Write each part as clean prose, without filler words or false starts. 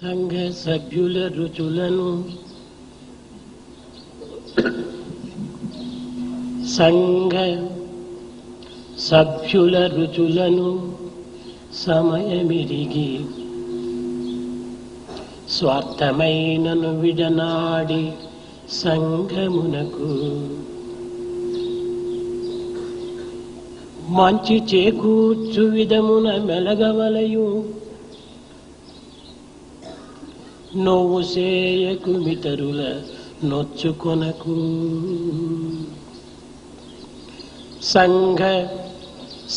సంఘ సభ్యుల రుచులను సంఘ సభ్యుల రుచులను సమయమిరిగి స్వార్థమైనను విడనాడి సంఘమునకు మంచి చేకూర్చు విధమున మెలగవలయు నోవు సేయకు మితరుల నొచ్చుకొనకు. సంఘ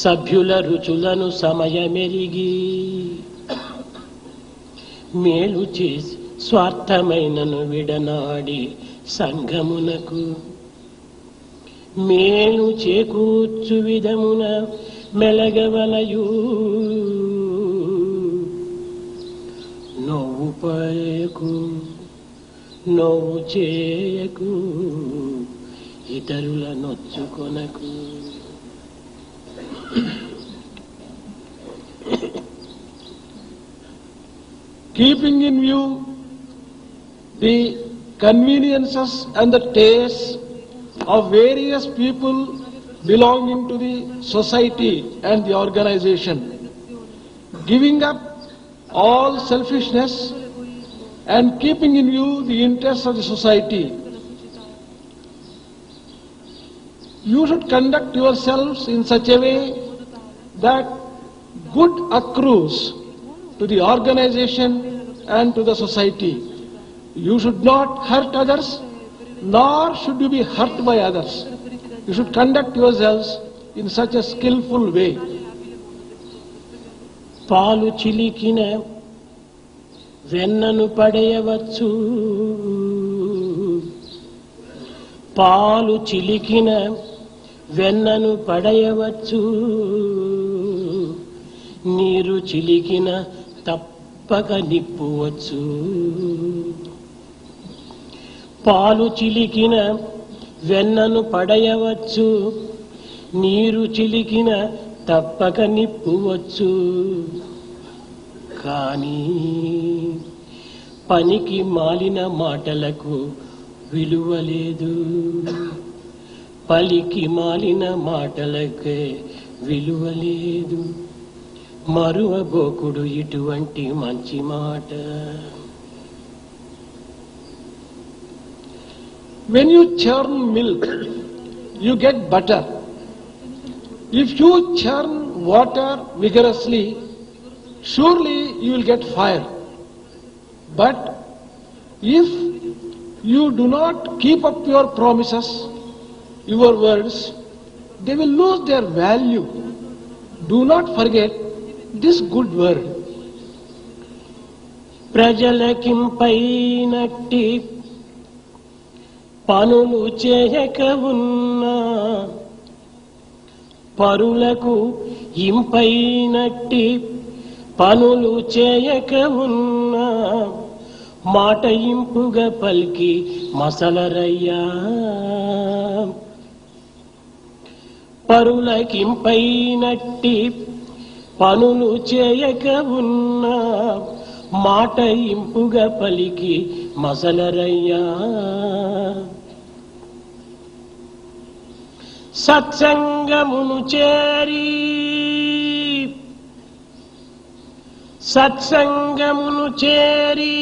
సభ్యుల రుచులను సమయమెరిగి మేలు చేసి స్వార్థమైనను విడనాడి సంఘమునకు మేలు చేకూర్చు విధమున మెలగవలయు నోవు పయకు నోవు చేయకు ఇతరుల నొచ్చుకొనకు. Keeping in view the conveniences and the tastes of various people belonging to the society and the organization, giving up all selfishness and keeping in view the interests of the society, you should conduct yourselves in such a way that good accrues to the organization and to the society. You should not hurt others, nor should you be hurt by others. You should conduct yourselves in such a skillful way. పాలు చిలికిన వెన్నను పడేయవచ్చు, పాలు చిలికిన వెన్నను పడేయవచ్చు, నీరు చిలికిన తప్పక నిప్పువచ్చు. పాలు చిలికిన వెన్నను పడేయవచ్చు, నీరు చిలికిన తప్పక నిప్పువచ్చు. కానీ పనికి మాలిన మాటలకు విలువ లేదు, పలికి మాలిన మాటలకే విలువ లేదు. మరువబోకుడు ఇటువంటి మంచి మాట. When you churn milk, you get butter. If you churn water vigorously, surely you will get fire. But if you do not keep up your promises, your words, they will lose their value. Do not forget this good word. ప్రజలకింపైనట్టి పనులు చేయక ఉన్నా, పరులకు ఇంపైనట్టి పనులు చేయక ఉన్నా, మాట ఇంపుగా పలికి మసలరయ్యా. పరులకింపైనట్టి పనులు చేయక ఉన్నా, మాట ఇంపుగా పలికి మసలరయ్యా. సత్సంగమును చేరి సత్సంగమును చేరి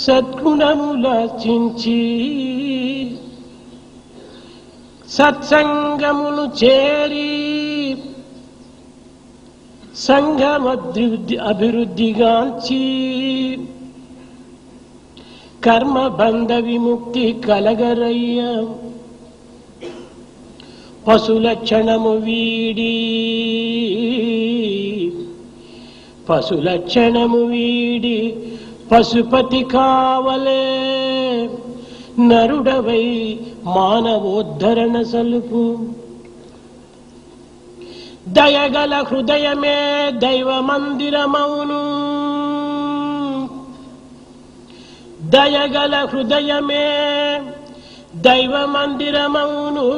సద్గుణములార్జించి, సత్సంగమును చేరి అభివృద్ధిగాంచి కర్మబంధ విముక్తి కలగరయ్య. పశులక్షణము వీడి పశులక్షణము వీడి పశుపతి కావలే, నరుడవై మానవోద్ధరణ సలుపు. దయగల హృదయమే దైవ మందిరమౌను, దయగల హృదయమే దైవ మందిరమౌను.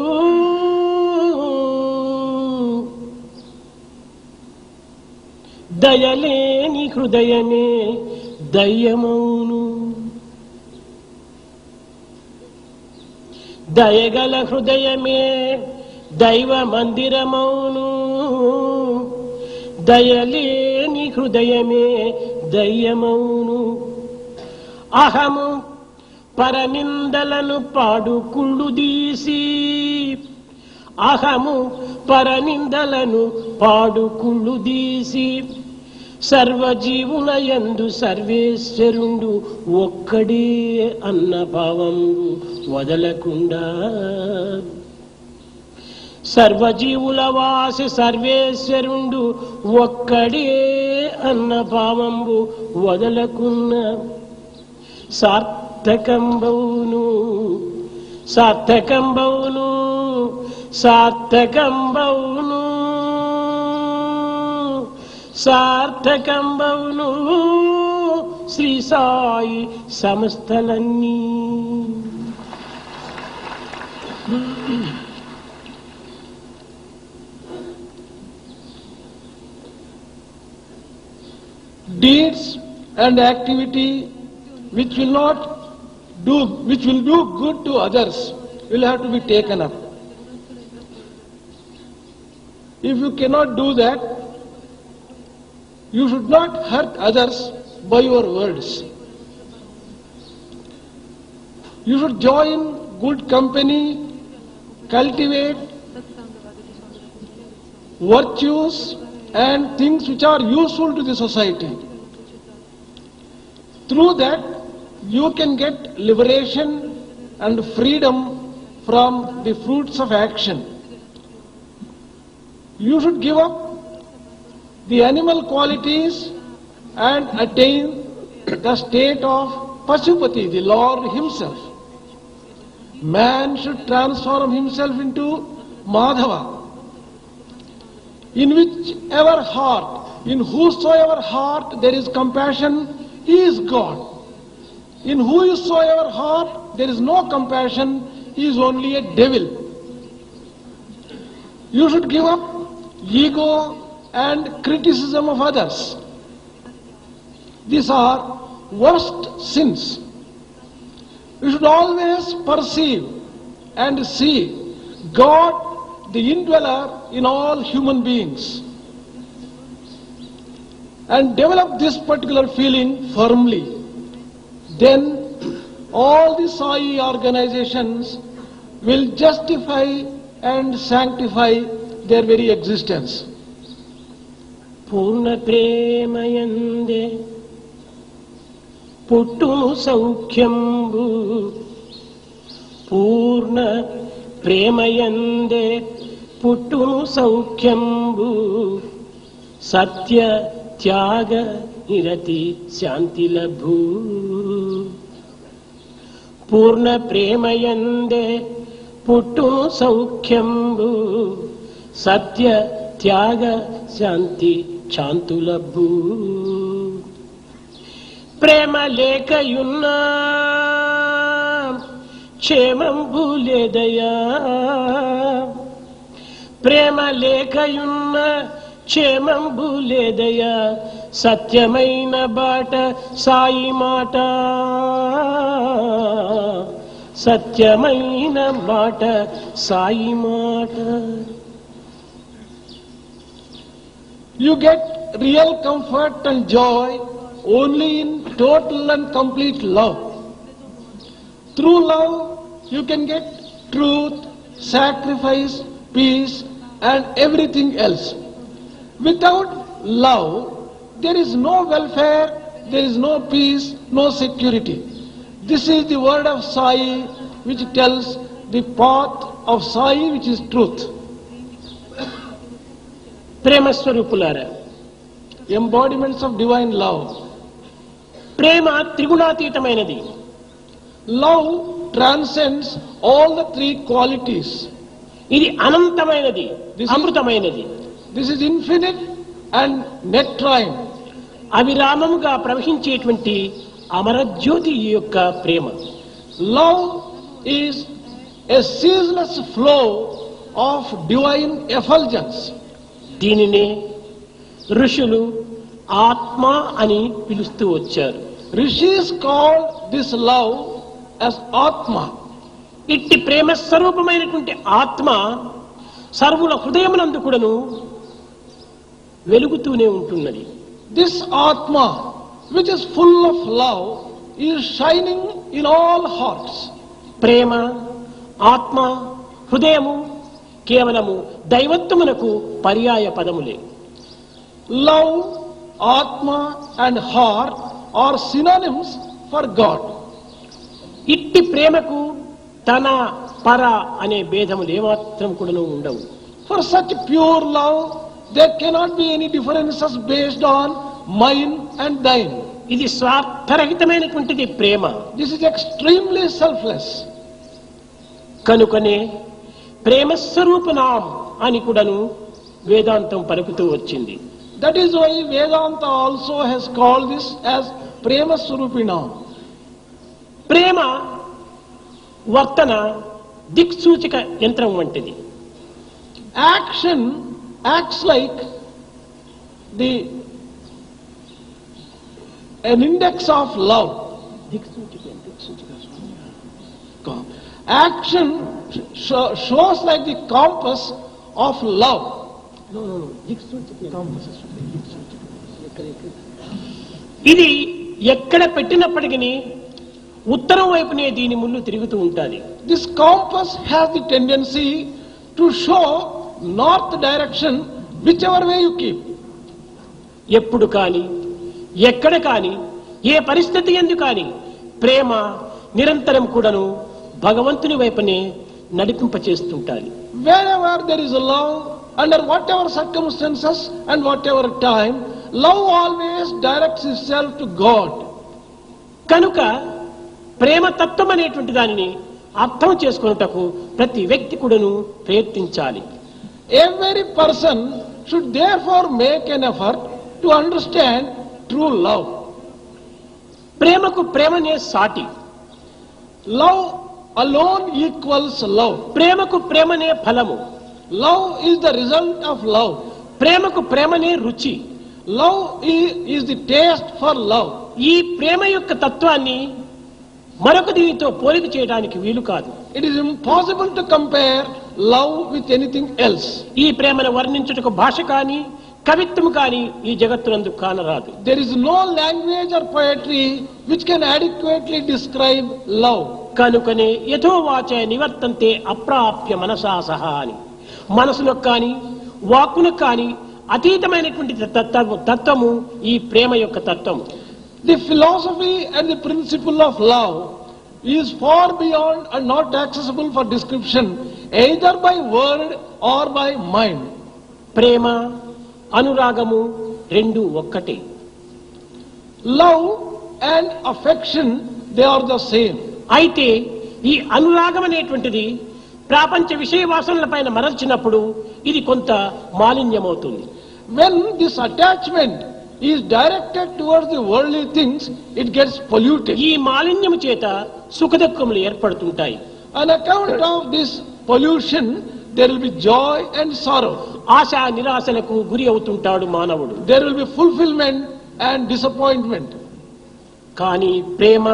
దయలేని హృదయమే దయ్యమౌను. దయగల హృదయమే దైవ మందిరమౌను. దయలేని హృదయమే దయ్యమౌను. అహము పరనిందలను పాడుకుళ్ళు దీసి, అహము పరనిందలను పాడుకుళ్ళు దీసి, సర్వజీవుల యందు సర్వేశ్వరుండు ఒక్కడే అన్న భావంబు వదలకుండా, సర్వజీవుల వాసి సర్వేశ్వరుండు ఒక్కడే అన్న భావంబు వదలకున్న సార్థకంబౌను. సార్థకంబౌను. సార్థకంబౌను. సార్థకంబౌను శ్రీ సాయి సంస్థలన్నీ. Deeds and activity which will do good to others will have to be taken up. If you cannot do that, you should not hurt others by your words. You should join good company, cultivate virtues and things which are useful to the society. Through that, you can get liberation and freedom from the fruits of action. You should give up the animal qualities and attain the state of Pashupati, the Lord himself. Man should transform himself into Madhava. In whichever heart, in whosoever heart there is compassion, he is God. In whosoever heart there is no compassion, he is only a devil. You should give up ego and criticism of others. These are worst sins. We should always perceive and see God, the indweller in all human beings, and develop this particular feeling firmly. Then all the Sai organizations will justify and sanctify their very existence. పూర్ణ ప్రేమయందే పుట్టును సౌఖ్యంబు. పూర్ణ ప్రేమయందే పుట్టును సౌఖ్యంబు. సత్య త్యాగ నిరతి శాంతి లభు. పూర్ణ ప్రేమయందే పుట్టును సౌఖ్యంబు. సత్య త్యాగ శాంతి శాంతులభు. ప్రేమ లేకయున్నా క్షేమంబు లేదయా. ప్రేమ లేకయున్న క్షేమంబు లేదయా. సత్యమైన బాట సాయి మాట. సత్యమైన మాట సాయి మాట. You get real comfort and joy only in total and complete love. Through love, you can get truth, sacrifice, peace, and everything else. Without love, there is no welfare, there is no peace, no security. This is the word of Sai, which tells the path of Sai, which is truth. ప్రేమస్వరూపులారా, Embodiments of divine love. Prema త్రిగుణాతీతమైనది. Love transcends all the three qualities. ఇది అనంతమైనది, అమృతమైనది. This is infinite and nectarine. అవిరామముగా ప్రవహించేటువంటి Amarajyothi యొక్క ప్రేమ. Love is a ceaseless flow of divine effulgence. దీనినే ఋషులు ఆత్మ అని పిలుస్తూ వచ్చారు. Rishis called this love as Atma. ఇట్టి ప్రేమ స్వరూపమైనటువంటి ఆత్మ సర్వుల హృదయమునందు కూడాను వెలుగుతూనే ఉంటున్నది. This Atma, which is full of love, is shining in all hearts. ప్రేమ, ఆత్మ, హృదయము కేవలము దైవత్వమునకు పర్యాయ పదములే. Love, Atma and heart are synonyms for God. ఇట్టి ప్రేమకు తన పర అనే భేదములు ఏమాత్రం కూడాను ఉండవు. For such pure love, there cannot be any differences based on mine and thine. ఇది స్వార్థరహితమైనటువంటిది ప్రేమ. This is extremely selfless. కనుకనే ప్రేమస్వరూపనాం అని కూడాను వేదాంతం పలుకుతూ వచ్చింది. That is why Vedanta also has called this as Prema Surupinam. ప్రేమ వర్తన దిక్సూచిక యంత్రం వంటిది. Action acts like an index of love. Action shows like the compass of love. ఇది ఎక్కడ పెట్టినప్పటికీ ఉత్తరం వైపునే దీని ముళ్ళు తిరుగుతూ ఉంటుంది. This compass has the tendency to show north direction whichever way you keep. ఎప్పుడు కానీ ఎక్కడ కానీ ఏ పరిస్థితి ఎందు కానీ ప్రేమ నిరంతరం కూడాను భగవంతుని వైపునే నడిపింపచేస్తుంటారు. Wherever there is a love, under whatever circumstances and whatever time, love always directs itself to God. కనుక ప్రేమ తత్వం అనేటువంటి దానిని అర్థం చేసుకున్నటకు ప్రతి వ్యక్తి కూడాను ప్రయత్నించాలి. Every person should therefore make an effort to understand true love. ప్రేమకు ప్రేమనే సాటి. Love alone equals love. ప్రేమకు ప్రేమనే ఫలము. Love is the result of love. ప్రేమకు ప్రేమనే రుచి. Love is the taste for love. ఈ ప్రేమ యొక్క తత్వాన్ని మరొక దీనితో పోలిక చేయడానికి వీలు కాదు. It is impossible to compare love with anything else. ఈ ప్రేమను వర్ణించుటకు భాష కానీ కవిత్వం కానీ ఈ జగత్తునందు కానరాదు. There is no language or poetry which can adequately describe love. కనుకనే యథోవాచ నివర్తంతే అప్రాప్య మనసా సహా అని మనసులకు కానీ వాక్కులకు కానీ అతీతమైనటువంటి తత్వము ఈ ప్రేమ యొక్క తత్వము. The philosophy and the principle of love is far beyond and not accessible for description either by word or by mind. ప్రేమ అనురాగము రెండు ఒక్కటే. Love and affection, they are the same. అయితే ఈ అనురాగం అనేటువంటిది ప్రాపంచ విషయ వాసనల పైన మరల్చినప్పుడు ఇది కొంత మాలిన్యమవుతుంది. When this attachment is directed towards the worldly things, it gets polluted. ఈ మాలిన్యము చేత సుఖదుఖములు ఏర్పడుతుంటాయి. On account of this pollution, there will be joy and sorrow. ASHA నిరాశలకు గురి అవుతుంటాడు మానవుడు. There will be fulfillment and disappointment. కానీ ప్రేమ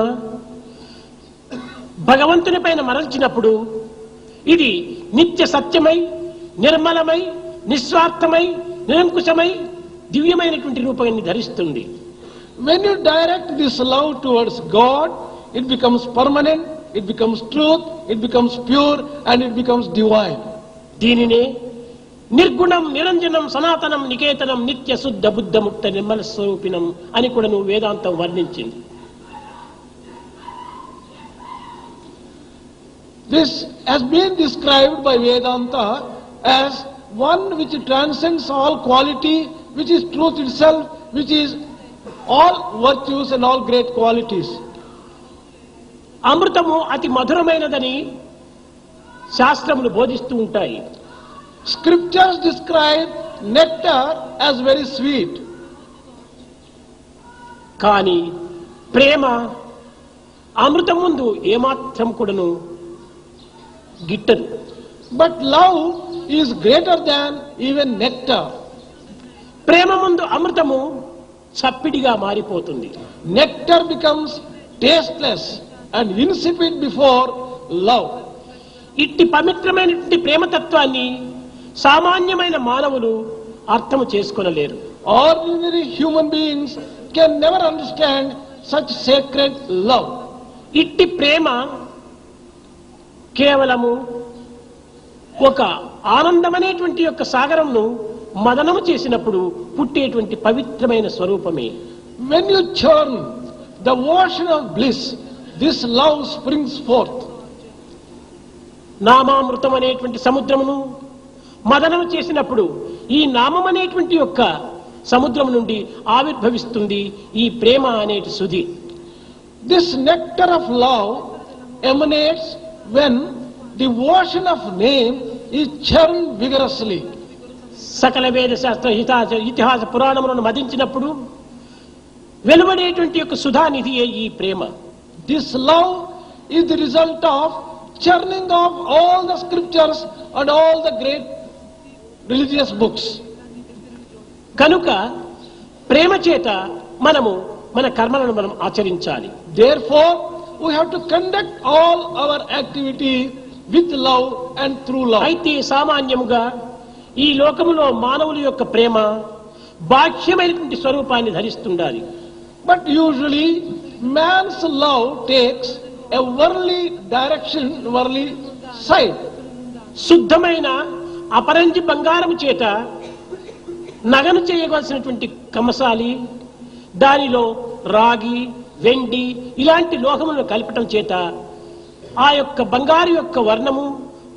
భగవంతుని పైన మరల్చినప్పుడు ఇది నిత్య సత్యమై నిర్మలమై నిస్వార్థమై నిరంకుశమై దివ్యమైనటువంటి రూపాన్ని ధరిస్తుంది. When you direct this love towards God, it becomes permanent, it becomes truth, it becomes pure and it becomes divine. దీనినే నిర్గుణం నిరంజనం సనాతనం నికేతనం నిత్య శుద్ధ బుద్ధ ముక్త నిర్మల స్వరూపిణం అని కూడా నువ్వు వేదాంతం వర్ణించింది. This has been described by Vedanta as one which transcends all quality, which is truth itself, which is all virtues and all great qualities. అమృతము అతి మధురమైనదని శాస్త్రములు బోధిస్తూ ఉంటాయి. Scriptures describe nectar as very sweet. కానీ ప్రేమ అమృతం ముందు ఏమాత్రం కూడాను గిట్టదు. But love is greater than even nectar. ప్రేమ ముందు అమృతము చప్పిడిగా మారిపోతుంది. Nectar becomes tasteless and insipid before love. ఇట్టి పవిత్రమైనటువంటి ప్రేమతత్వాన్ని సామాన్యమైన మానవులు అర్థం చేసుకోలేరు. Ordinary human beings can never understand such sacred love. ఇట్టి ప్రేమ కేవలము ఒక ఆనందమనేటువంటి యొక్క సాగరంను మదనము చేసినప్పుడు పుట్టేటువంటి పవిత్రమైన స్వరూపమే. When you churn the ocean of bliss, this love springs forth. నామామృతం అనేటువంటి సముద్రమును మదనము చేసినప్పుడు ఈ నామం అనేటువంటి యొక్క సముద్రం నుండి ఆవిర్భవిస్తుంది ఈ ప్రేమ అనేటి Sudhi. This nectar of love emanates when the ocean of name is churned vigorously. సకల వేద శాస్త్ర ఇతిహాస పురాణములను మదించినప్పుడు వెలువడేటువంటి యొక్క సుధానిధియే ఈ ప్రేమ. This love is the result of churning of all the scriptures and all the great religious books. కనుక ప్రేమ చేత మనము మన కర్మలను మనం ఆచరించాలి. Therefore, we have to conduct all our activity with love and through love. అయితే సామాన్యముగా ఈ లోకములో మానవుల యొక్క ప్రేమ బాహ్యమైనటువంటి స్వరూపాన్ని ధరిస్తుండాలి. But usually, man's love takes a worldly direction, worldly side. శుద్ధమైన అపరంజి బంగారము చేత నగను చేయవలసినటువంటి కమసాలి దానిలో రాగి వెండి ఇలాంటి లోహములను కలపటం చేత ఆ యొక్క బంగారు యొక్క వర్ణము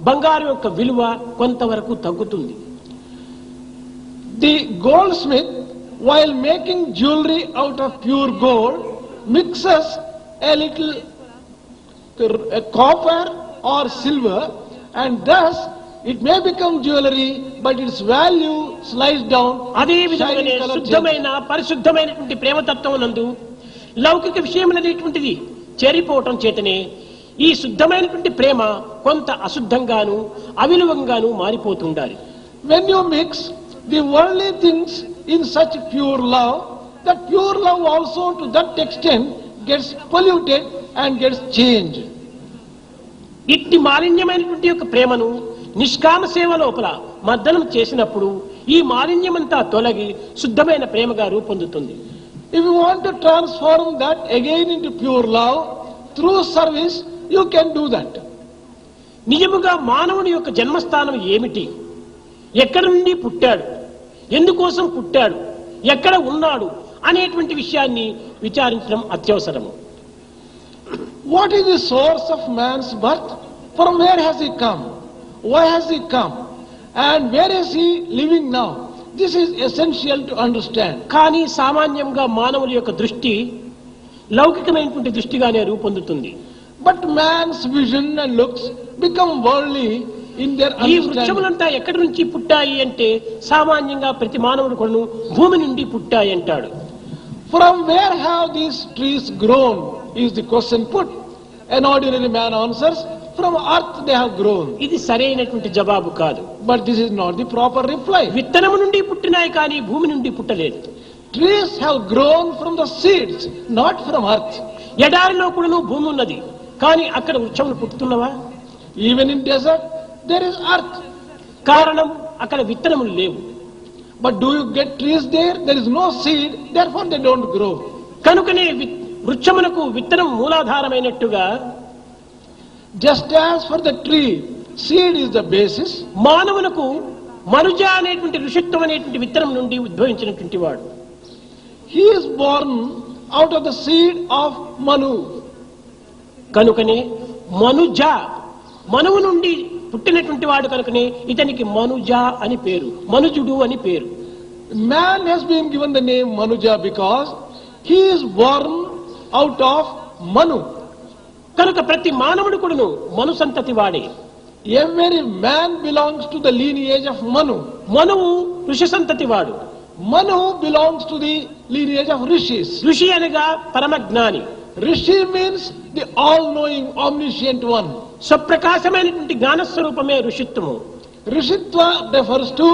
బంగారు యొక్క విలువ కొంతవరకు తగ్గుతుంది. The goldsmith, while making jewelry out of pure gold, mixes a little copper or silver, and thus it may become jewelry, but its value slides down. అదే విధంగానే శుద్ధమైన పరిశుద్ధమైనటువంటి ప్రేమతత్వం నందు లౌకిక విషయమైనటువంటిది చేరిపోవటం చేతనే ఈ శుద్ధమైనటువంటి ప్రేమ కొంత అశుద్ధంగాను అవిలువంగాను మారిపోతుండాలి. When you mix the worldly things in such pure love, that pure love also to that extent gets polluted and gets changed. ఇట్టి మాలిన్యమైనటువంటి యొక్క ప్రేమను నిష్కామ సేవ లోపల మర్దనం చేసినప్పుడు ఈ మాలిన్యమంతా తొలగి శుద్ధమైన ప్రేమగా రూపొందుతుంది. If you want to transform that again into pure love through service, you can do that. నిజముగా మానవుని యొక్క జన్మస్థానం ఏమిటి, ఎక్కడి నుండి పుట్టాడు, ఎందుకోసం పుట్టాడు, ఎక్కడ ఉన్నాడు అనేటువంటి విషయాన్ని విచారించడం అత్యవసరము. What is the source of man's birth? From where has he come? Why has he come? And where is he living now? This is essential to understand. కానీ సామాన్యంగా మానవుల యొక్క దృష్టి లౌకికమైనటువంటి దృష్టిగానే రూపొందుతుంది. But man's vision and looks become worldly in their ఈ understanding. వృక్షములంతా ఎక్కడి నుంచి పుట్టాయి అంటే సామాన్యంగా ప్రతి మానవుడు కూడా భూమి నుండి పుట్టాయి అంటాడు. From where have these trees grown is the question put. An ordinary man answers, from earth they have grown. ఇది సరైనటువంటి జవాబు కాదు. But this is not the proper reply. విత్తనము నుండి పుట్టినాయి కానీ భూమి నుండి పుట్టలేదు. Trees have grown from the seeds, not from earth. ఎడారిలో కూడా భూమి ఉన్నది కానీ అక్కడ వృక్షములు పుట్టుతున్నవా? Even in desert, there is earth. కారణం అక్కడ విత్తనములు లేవు. But do you get trees there? There is no seed, therefore they don't grow. కనుకనే వృక్షమునకు విత్తనం మూలాధారమైనట్టుగా Just as for the tree, seed is the basis. మానవునకు మనుజ అనేటువంటి ఋషిత్వం అనేటువంటి విత్తనం నుండి ఉద్భవించినటువంటి వాడు. He is born out of the seed of Manu. కనుకనే మనుజ మనువు నుండి పుట్టినటువంటి వాడు కనుకనే ఇతనికి మనుజ అని పేరు, మనుజుడు అని పేరు. Man has been given the name Manuja because he is born out of Manu. కనుక ప్రతి మానవుడు కూడాను మను సంతతి వాడే. Every man belongs to the lineage of Manu. మనువు ఋషి సంతతి వాడు. Manu belongs to the lineage of Rishis. ఋషి అనగా పరమజ్ఞాని. Rishi means the all-knowing, omniscient one. స్వప్రకాశమైనటువంటి జ్ఞానస్వరూపమే ఋషిత్వము. Rishitva refers to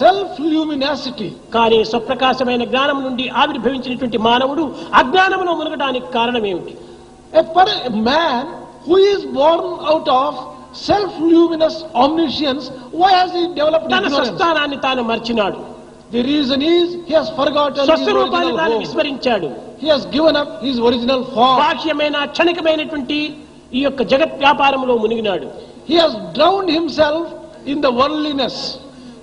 self-luminosity. కానీ స్వప్రకాశమైన జ్ఞానం నుండి ఆవిర్భవించినటువంటి మానవుడు అజ్ఞానములో మునగడానికి కారణం ఏమిటి? A man who is born out of self-luminous omniscience, why has he developed తన ignorance? స్వస్థానాన్ని తాను మర్చినాడు. The reason is he has forgotten his స్వస్వరూపాన్ని original తాను form. విస్మరించాడు. He has given up his original form. బాహ్యమైన క్షణికమైనటువంటి ఈ యొక్క జగత్ వ్యాపారంలో మునిగినాడు. He has drowned himself in the worldliness.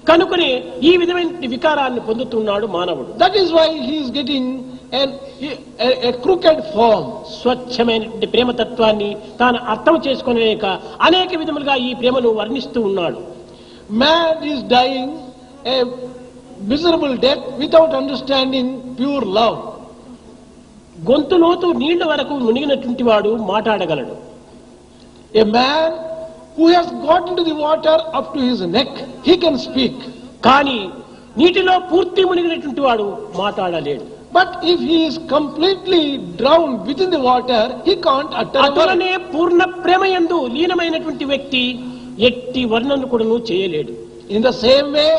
కనుకనే ఈ విధమైన వికారాన్ని పొందుతున్నాడు మానవుడు. That is why he is getting a crooked form. స్వచ్ఛమైనటువంటి ప్రేమతత్వాన్ని తాను అర్థం చేసుకోలేక అనేక విధములుగా ఈ ప్రేమను వర్ణిస్తూ ఉన్నాడు. Man is dying a miserable death without understanding pure love. గొంతు లోతు నీళ్ల వరకు మునిగినటువంటి వాడు మాట్లాడగలడు. A man who has got into the water up to his neck, he can speak. కానీ నీటిలో పూర్తి మునిగినటువంటి వాడు మాట్లాడలేడు. But if he is completely drowned within the water, he can't utter a word. అటులనే పూర్ణ ప్రేమయందు లీనమైనటువంటి వ్యక్తి ఎట్టి వర్ణన కూడాను చేయలేడు. In the same way,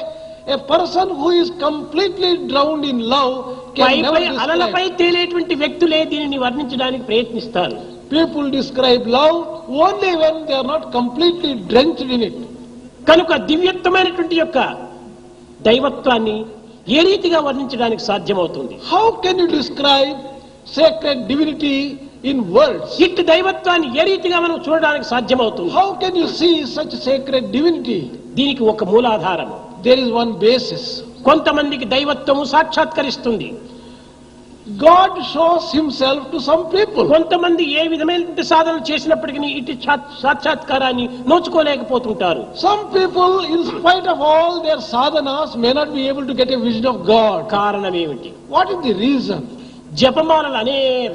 a person who is completely drowned in love can never పైపై అలలపై describe. తేలేటువంటి వ్యక్తులే దీనిని వర్ణించడానికి ప్రయత్నిస్తారు. People describe love only when they are not completely drenched in it. కనుక దివ్యత్వమైనటువంటి యొక్క దైవత్వాన్ని ఏ రీతిగా వర్ణించడానికి సాధ్యమవుతుంది? How can you describe sacred divinity in words? ఇట్టి దైవత్వాన్ని ఏ రీతిగా మనం చూడడానికి సాధ్యమవుతుంది? How can you see such sacred divinity? దీనికి ఒక మూలాధారం. There is one basis. కొంతమందికి దైవత్వము సాక్షాత్కరిస్తుంది. God shows himself to some people. కొంతమంది ఏ విధమైనటువంటి సాధనలు చేసినప్పటికీ ఇటు సాక్షాత్కారాన్ని నోచుకోలేకపోతుంటారు. Some people, in spite of all their sadhanas, may not be able to get a vision of God. కారణం ఏమిటి? What is the reason? జపమాలలు అనేక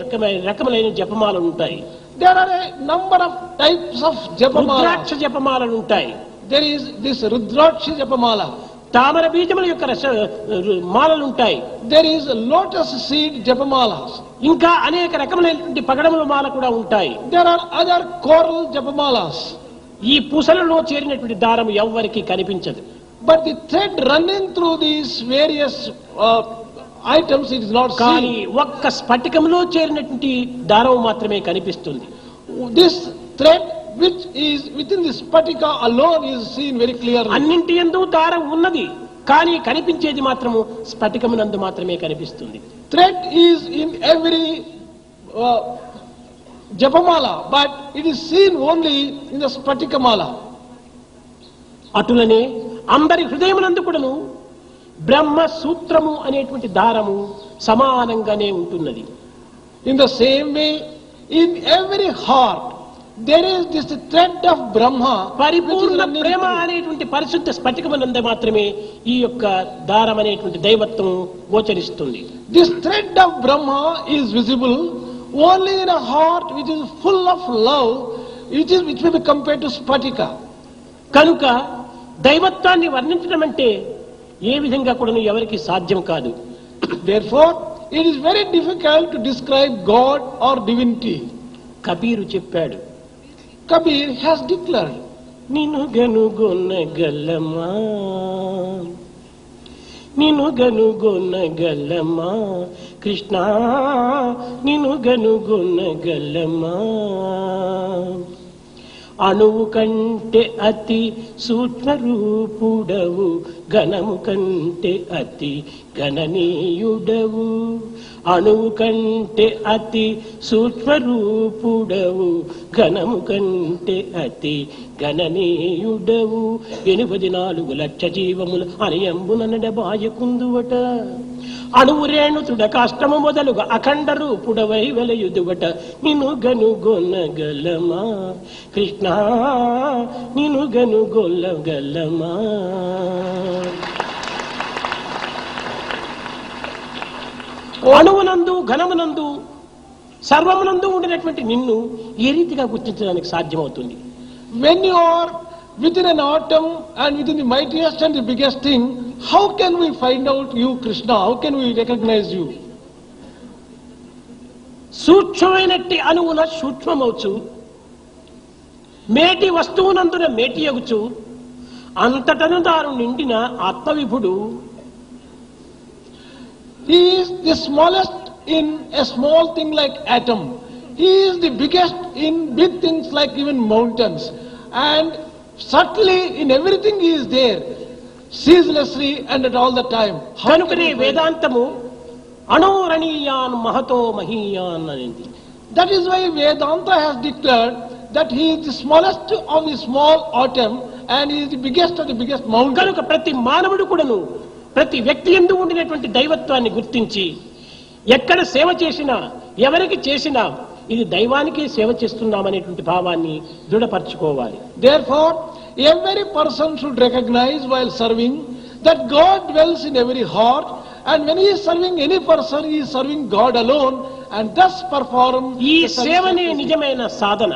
రకములైన జపమాలలు ఉంటాయి. There are a number of types of rudraksha japamala. జపమాలలు ఉంటాయి. There is this Rudraksha japamala. తామర బీజముల యొక్క మాలలు ఉంటాయి. There is lotus seed japamalas. ఇంకా అనేక రకములైనటువంటి పగడముల మాల కూడా ఉంటాయి. There are other coral japamalas. ఈ పూసలలో చేరినటువంటి దారం ఎవ్వరికీ కనిపించదు. But the thread running through these various items, it is not కానీ seen. ఒక్క స్ఫటికంలో చేరినటువంటి దారం మాత్రమే కనిపిస్తుంది. This thread which is within the spatika alone is seen very clearly. అన్నింటి యందు దారం ఉన్నది, కానీ కనిపించేది మాత్రము స్ఫటికమునందు మాత్రమే కనిపిస్తుంది. Thread is in every japamala, but it is seen only in the spatika mala. అటులనే అందరి హృదయమునందు కూడాను బ్రహ్మ సూత్రము అనేటువంటి దారము సమానంగానే ఉంటున్నది. In the same way, in every heart there is this thread of Brahma. పరిపూర్ణ ప్రేమ అనేటువంటి పరిశుద్ధ స్ఫటికమునందు మాత్రమే ఈ యొక్క దారం అనేటువంటి దైవత్వం గోచరిస్తుంది. This thread of Brahma is visible only in a heart which is full of love, which may be compared to spatika. కనుక దైవత్వాన్ని వర్ణించడం అంటే ఏ విధంగా కూడా ఎవరికి సాధ్యం కాదు. Therefore, it is very difficult to describe God or divinity. Kabir చెప్పాడు, Kabir has declared, నిన్ను గనుగొనగలమా, నిన్ను గనుగొనగలమా కృష్ణ, నిన్ను గనుగొనగలమా, అణువు కంటే అతి సూక్ష్మరూపుడవు, ఘనము కంటే అతి గణనీయుడవు, అణువు కంటే అతి సూక్ష్మరూపుడవు, ఘనము కంటే అతి గణనీయుడవు, 84 లక్ష జీవములు అనియంబున నడబాయకుందువట, అణువు రేణు తుడకాష్టము మొదలుగా అఖండ రూపుడవై వెలయుదువట, నిన్ను గనుగొనగలమా కృష్ణ, నిన్ను గనుగొనగలమా. అణువునందు ఘనమునందు సర్వమునందు ఉండినటువంటి నిన్ను ఏ రీతిగా గుర్తించడానికి సాధ్యమవుతుంది? when you are within an atom and within the mightiest and the biggest thing, how can we find out you, Krishna? How can we recognize you? సూక్ష్మమైనట్టి అణువున సూక్ష్మమవుచు, మేటి వస్తువునందున మేటి అగుచు, అంతటను తాను నిండిన ఆత్మవిభుడు. He is the smallest in a small thing like atom. He is the biggest in big things like even mountains. And subtly in everything he is there, ceaselessly and at all the time. కనుకనే వేదాంతము అణోరణీయాన్ మహతో మహీయాన్ అనేది. That is why Vedanta has declared that he is the smallest of the small atom and he is the biggest of the biggest mountain. కనుక ప్రతి మానవుడు కూడాను ప్రతి వ్యక్తి యందు ఉండినటువంటి దైవత్వాన్ని గుర్తించి ఎక్కడ సేవ చేసినా ఎవరికి చేసినా ఇది దైవానికి సేవ చేస్తున్నామనేటువంటి భావాన్ని దృఢపరచుకోవాలి. Therefore, every person should recognize while serving that God dwells in every heart, and when he is serving any person, he is serving God alone, and thus perform ఈ the service సేవనే of Krishna. నిజమైన సాధన.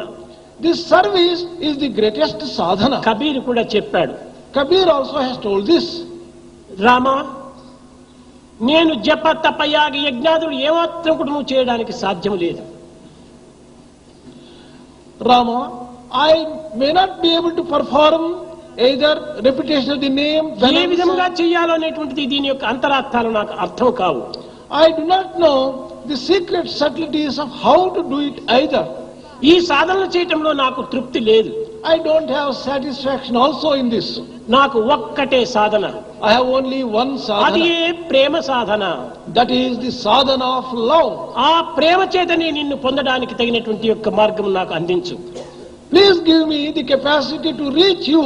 This service is the greatest sadhana. Kabir కూడా చెప్పాడు. Kabir also has told this. Rama, నేను జప తపయాగ యజ్ఞాదులు ఏమాత్రం కూడా నువ్వు చేయడానికి సాధ్యం లేదు. Rama, I may not be able to perform either repetition of the name, ఏ విధంగా చేయాలో అనేటువంటిది దీని యొక్క అంతరార్థాలు నాకు అర్థం కావు. I do not know the secret subtleties of how to do it either. ఈ సాధనలు చేయటంలో నాకు తృప్తి లేదు. I don't have satisfaction also in this. నాకు ఒక్కటే సాధన, I have only one అది sadhana. Prema Sadhana. That is the sadhana of love. ఆ ప్రేమ చేతనే నిన్ను పొందడానికి తగినటువంటి యొక్క మార్గం నాకు అందించు. Please give me the capacity to reach you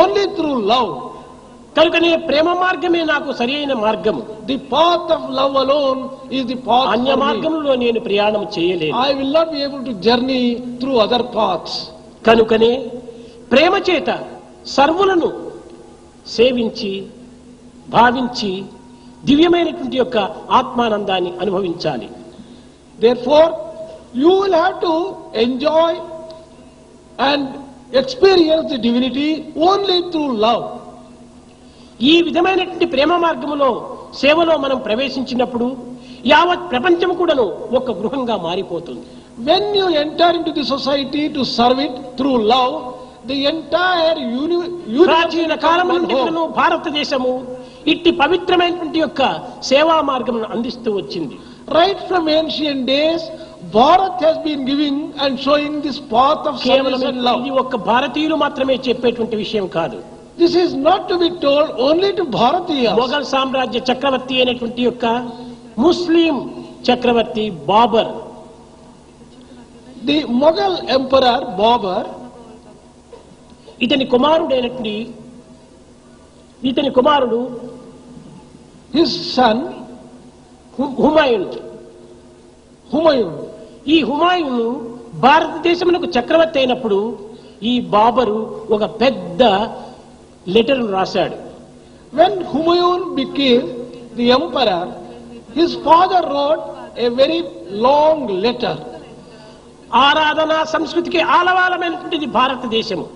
only through love. కనుకనే ప్రేమ మార్గమే నాకు సరైన మార్గము. The path of love alone is the path అన్య for me. మార్గంలో నేను ప్రయాణం చేయలేను. I will not be able to journey through other paths. కనుకనే ప్రేమ చేత సర్వులను సేవించి భావించి దివ్యమైనటువంటి యొక్క ఆత్మానందాన్ని అనుభవించాలి. Therefore, you will have to enjoy and experience the divinity only through love. ఈ విధమైనటువంటి ప్రేమ మార్గములో సేవలో మనం ప్రవేశించినప్పుడు యావత్ ప్రపంచం కూడాను ఒక గృహంగా మారిపోతుంది. When you enter into the society to serve it through love, the entire universe ప్రాచీన కాలం becomes నుండి one కూడాను home. భారతదేశము ఇట్టి పవిత్రమైనటువంటి యొక్క సేవా మార్గమును అందిస్తూ వచ్చింది. Right from ancient days, Bharat has been giving and showing this path of కేవలం service and love. ఇది ఒక్క భారతీయులు మాత్రమే చెప్పేటువంటి విషయం కాదు. This is not to be told only to Bharatiyas. Mughal సామ్రాజ్య చక్రవర్తి అయినటువంటి యొక్క ముస్లిం చక్రవర్తి Babur, The Mughal emperor Babur, ఇతని కుమారుడు his son హుమాయూన్. Humayun, ఈ హుమాయూన్ భారతదేశమునకు చక్రవర్తి అయినప్పుడు ఈ బాబరు ఒక పెద్ద లెటర్ రాశాడు. when Humayun became the emperor, his father wrote a very long letter. ఆరాధనా సంస్కృతికి ఆలవాలమైనటువంటిది భారతదేశము.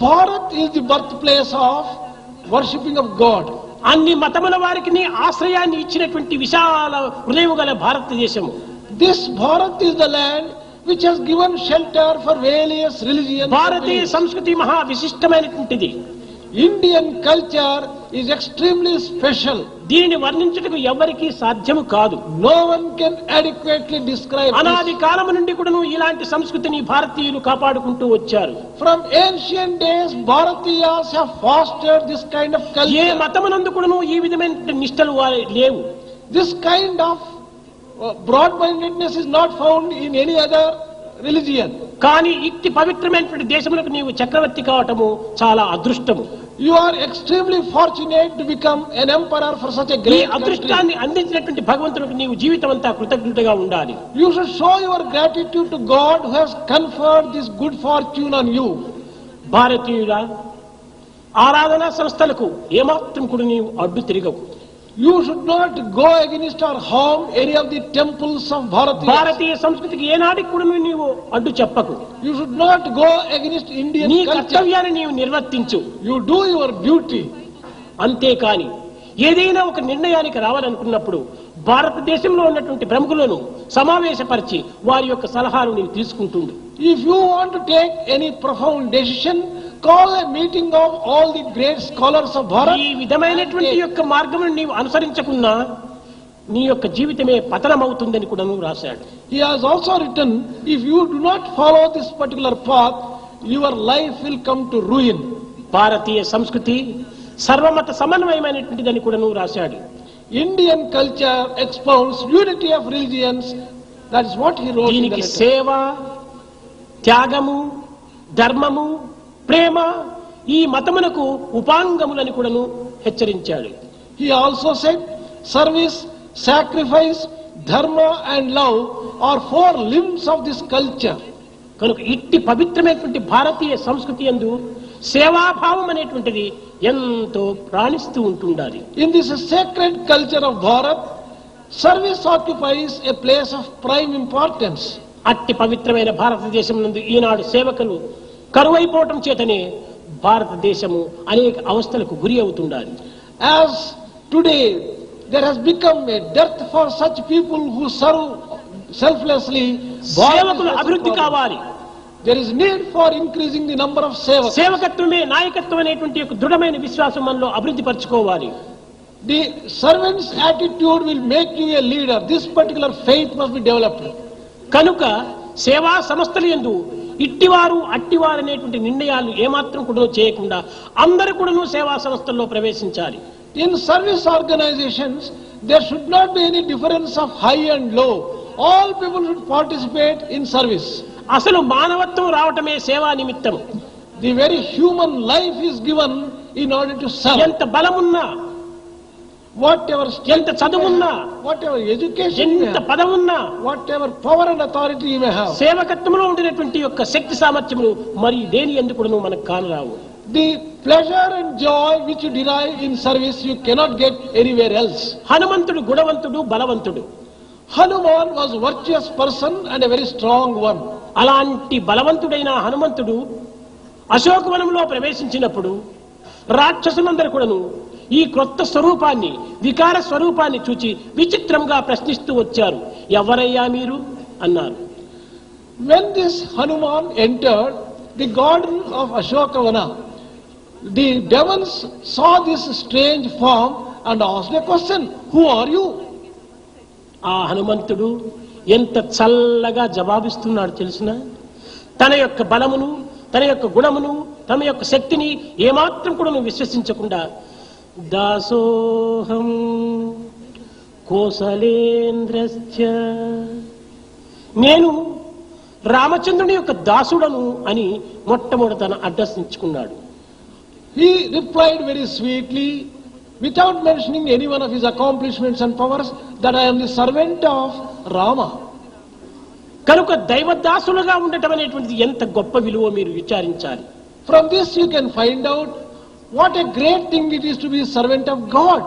Bharat is the birthplace of worshipping of God. అన్ని మతముల వారికి ఆశ్రయాన్ని ఇచ్చినటువంటి విశాల హృదయము గల భారతదేశము. This Bharat is the land which has given shelter for various religions. భారతీయ సంస్కృతి మహా విశిష్టమైనటువంటిది. Indian culture is extremely special. దీనిని వర్ణించుటకు ఎవరికీ సాధ్యము కాదు. No one can adequately describe అనాది this. కాలము నుండి కూడాను ఇలాంటి సంస్కృతిని భారతీయులు కాపాడుకుంటూ వచ్చారు. From ancient days, Bharatiyas have fostered this kind of A culture. మతమునందు కూడాను ఈ విధమైన నిష్టలు లేవు. This kind of broad-mindedness is not found in any other religion. కానీ ఇట్టి పవిత్రమైనటువంటి దేశములకు నీవు చక్రవర్తి కావటము చాలా అదృష్టము. You are extremely fortunate to become an emperor for such a ఈ great country. అదృష్టాన్ని అందించినటువంటి భగవంతునికి నీవు జీవితం అంతా కృతజ్ఞతగా ఉండాలి. You should show your gratitude to God who has conferred this good fortune on you. భారతీయుల ఆరాధనా సంస్థలకు ఏమాత్రం కూడా నీవు అడ్డు తిరగవు. You should not go against or harm any of the temples of Bharatiyas. భారతీయ సంస్కృతికి ఏనాటికి కూడా నీవు అడ్డు చెప్పకు. You should not go against Indian నీ culture. కర్తవ్యాన్ని నీవు నిర్వర్తించు. You do your duty. అంతేకాని ఏదైనా ఒక నిర్ణయానికి రావాలనుకున్నప్పుడు భారతదేశంలో ఉన్నటువంటి ప్రముఖులను సమావేశపరిచి వారి యొక్క సలహాలు నీవు తీసుకుంటుండు. If you want to take any profound decision, call a meeting of all the great scholars of Bharat. ఈ విధమైనటువంటి యొక్క మార్గమును నీవు అనుసరించకున్నా నీ యొక్క జీవితమే పతనమవుతుందని కూడా రాశాడు. He has also written, if you do not follow this particular path, your life will come to ruin. భారతీయ సంస్కృతి సర్వమత సమన్వయమైనటువంటిదని కూడా రాశాడు. Indian culture expounds unity of religions. That is what he wrote in the దీనికి letter. సేవ, త్యాగము, ధర్మము, ప్రేమ ఈ మతమునకు ఉపాంగములని కూడా హెచ్చరించాడు. He also said, service, sacrifice, dharma and love are four limbs of this culture. కనుక ఇట్టి పవిత్రమైనటువంటి భారతీయ సంస్కృతి యందు సేవాభావం అనేటువంటిది ఎంతో ప్రాణిస్తూ ఉంటుండాలి. In this sacred culture of Bharat, service occupies a place of prime importance. అట్టి పవిత్రమైన భారతదేశం నందు ఈనాడు సేవకులు కరువైపోవటం చేతనే భారతదేశము అనేక అవస్థలకు గురి అవుతుండాలి. As today there has become a dearth for such people who serve selflessly, సేవకులు అభివృద్ధి కావాలి. there is need for increasing the number of sevaks. సేవకత్వమే నాయకత్వం అనేటువంటి ఒక దృఢమైన విశ్వాసం మనలో అభివృద్ధి పరచుకోవాలి. The servant's attitude will make you a leader. This particular faith must be developed. కనుక సేవా సంస్థల యందు ఇట్టివారు అట్టివారు అనేటువంటి నిర్ణయాలు ఏమాత్రం కూడా చేయకుండా అందరూ కూడా సేవా సంస్థల్లో ప్రవేశించాలి. In service organizations, there should not be any difference of high and low. All people should participate in service. అసలు మానవత్వం రావటమే సేవా నిమిత్తము. The very human life is given in order to serve. ఎంత బలమున్నా, Whatever ఎంత చదువున్నా, whatever education you ఎంత have, పదవున్నా, whatever power and authority you may have, సేవకత్వంలో ఉండినటువంటి యొక్క శక్తి సామర్థ్యములు మరి దేని ఎందుకు మనకు కానరావు. the pleasure and joy which you derive in service you cannot get anywhere else. హనుమంతుడు గుణవంతుడు, బలవంతుడు. Hanuman was a virtuous person and a very strong one. అలాంటి బలవంతుడైన హనుమంతుడు అశోకవనంలో ప్రవేశించినప్పుడు రాక్షసులందరూ కూడాను ఈ క్రొత్త స్వరూపాన్ని, వికార స్వరూపాన్ని చూచి విచిత్రంగా ప్రశ్నిస్తూ వచ్చారు. ఎవరయ్యా మీరు అన్నారు. When this Hanuman entered the garden of Ashokavana, the devils saw this strange form and asked a question, who are you? ఆ హనుమంతుడు ఎంత చల్లగా జవాబిస్తున్నాడు తెలుసునా? తన యొక్క బలమును, తన యొక్క గుణమును, తన యొక్క శక్తిని ఏమాత్రం కూడా విశ్వసించకుండా దాసోహం కోసలేంద్రస్య, నేను రామచంద్రుని యొక్క దాసుడను అని మొట్టమొదట తన address ఇచ్చుకున్నాడు. He replied very sweetly, without mentioning any one of his accomplishments and powers, that I am the servant of Rama. కనుక దైవదాసులుగా ఉండటం అనేటువంటిది ఎంత గొప్ప విలువ మీరు విచారించాలి. From this you can find out what a great thing it is to be a servant of God.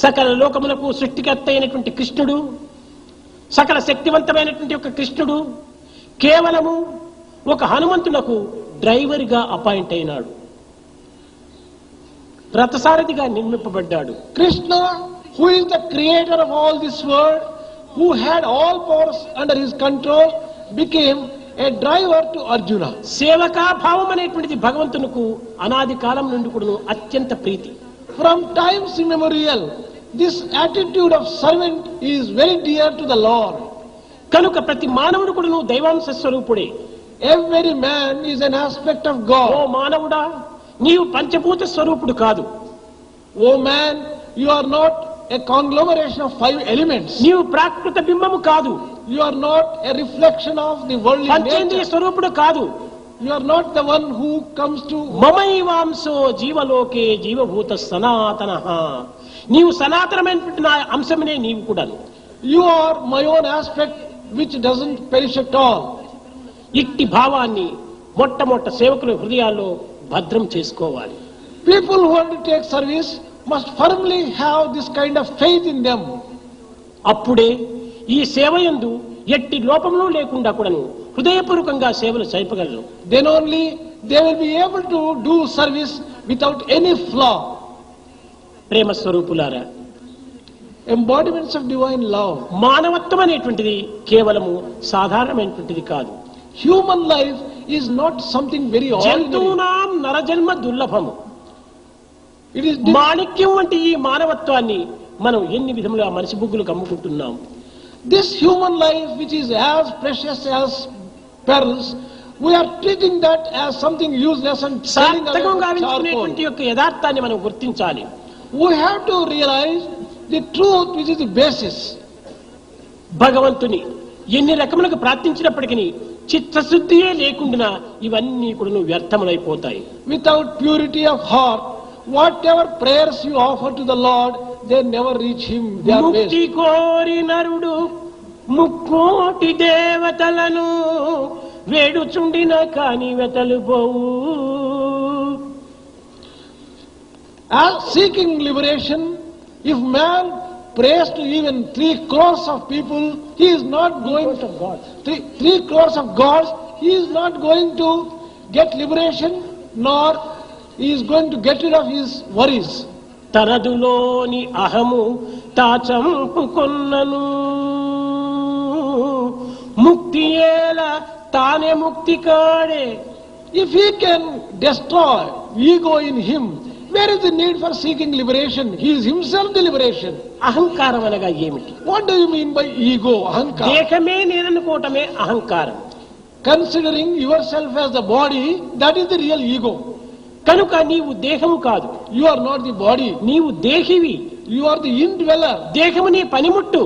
సకల లోకములకు సృష్టికర్త అయినటువంటి కృష్ణుడు, సకల శక్తివంతమైనటువంటి ఒక కృష్ణుడు కేవలము ఒక హనుమంతునకు డ్రైవర్గా అపాయింట్ అయినాడు, రథసారథిగా నిర్మింపబడ్డాడు. Krishna, who is the creator of all this world, who had all powers under his control, became a driver to Arjuna. సేవకా భావం అనేటువంటిది భగవంతునకు అనాది కాలం నుండి కూడా అత్యంత ప్రీతి. From times immemorial, this attitude of servant is very dear to the Lord. కనుక ప్రతి మానవుడు కూడా దైవాంశ స్వరూపుడే. Every man is an aspect of oh God. మానవుడా, నీవు పంచభూత స్వరూపుడు కాదు. Oh man, you are not a conglomeration of 5 elements. నీవు ప్రాకృత బింబము కాదు. You are not a reflection of the worldly పంచేంద్రియ nature. స్వరూపుడు కాదు. You are not the one who comes to... మమైవాంశో జీవలోకే జీవభూత సనాతన, నీవు సనాతనమైనటువంటి నా అంశమనే నీవు కూడా. You are my own aspect which doesn't perish at all. ఇట్టి భావాన్ని మొట్టమొదట సేవకుల హృదయాల్లో భద్రం చేసుకోవాలి. People who undertake service must firmly have this kind of faith in them. అప్పుడే ఈ సేవయందు ఎట్టి లోపములు లేకుండా కూడాను హృదయపూర్వకంగా సేవలు చేయగలరు. Then only they will be able to do service without any flaw. ప్రేమ స్వరూపులారా, Embodiments of divine love. మానవత్వం అనేటువంటిది కేవలము సాధారణమైనటువంటిది కాదు. Human life is not something very ordinary. జంతువునాం నరజన్మ దుర్లభము. It is మాణిక్యం వంటి ఈ మానవత్వాన్ని మనం ఎన్ని విధములుగా మనిషి బుగ్గులు కమ్ముకుంటున్నాం. this human life, which is as precious as pearls, we are treating that as something useless and selling away సార్థకంగా with charcoal. గావించుకునేటువంటి యొక్క యథార్థాన్ని మనం గుర్తించాలి. We have to realize the truth, which is the basis. భగవంతుని ఎన్ని రకములకు ప్రార్థించినప్పటికీ చిత్తశుద్ధియే లేకుండా ఇవన్నీ కూడా వ్యర్థములైపోతాయి. Without purity of heart, whatever prayers you offer to the Lord, they never reach Him. They are ముక్తి waste. కోరి నరుడు ముక్కోటి దేవతలను వేడుచుండిన కాని వెతలు పోవు. As seeking liberation, if man prays to even 3 crores of people, he is not going to God. 3 crores of gods, he is not going to get liberation, nor he is going to get rid of his worries. తనదులోని అహము తాచంపుకొన్నను ముక్తి ఏల తానే ముక్తి కాడే. If he can destroy ego in him, where is the need for seeking liberation? He is himself the liberation. అహంకారం అనగా ఏమిటి? What do you mean by ego, ahankar? దేహమే నేననుకోవటమే అహంకారం. Considering yourself as the body, that is the real ego. కనుక నీవు దేహము కాదు, You are not the body. నీవు దేహివి. You are the indweller. దేహము నీ పనిముట్టు.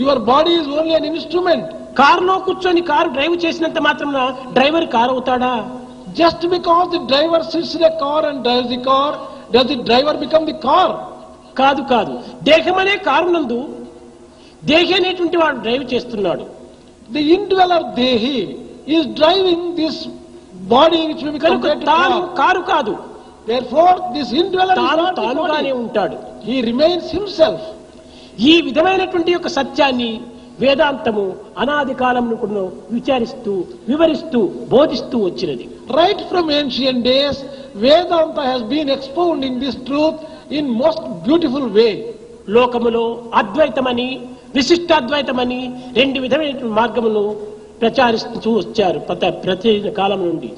Your body is only an instrument. కారులో కూర్చొని కారు డ్రైవ్ చేసినంత మాత్రాన డ్రైవర్ కారు అవుతాడా? Just because the driver sits in a car and drives the car, does the driver become the car? కాదు కాదు. దేహమనే కారునందు దేహి అనేటువంటి వాడు డ్రైవ్ చేస్తున్నాడు. The indweller Dehi is driving this body which will be కనుక compared to తాను car. Car కాదు, Therefore, this indweller is తాను not the తానుగానే body. ఉంటాడు. He remains himself. ఈ విధమైనటువంటి యొక్క సత్యాన్ని వేదాంతము అనాది కాలమును కూడా విచారిస్తూ వివరిస్తూ బోధిస్తూ వచ్చినది. Right from ancient days, Vedanta has been expounding this truth in most beautiful way. లోకములో అద్వైతమని విశిష్టాద్వైతమని 2 విధమైన మార్గములను ప్రచారిస్తూ వచ్చారు ప్రతి కాలం నుండి.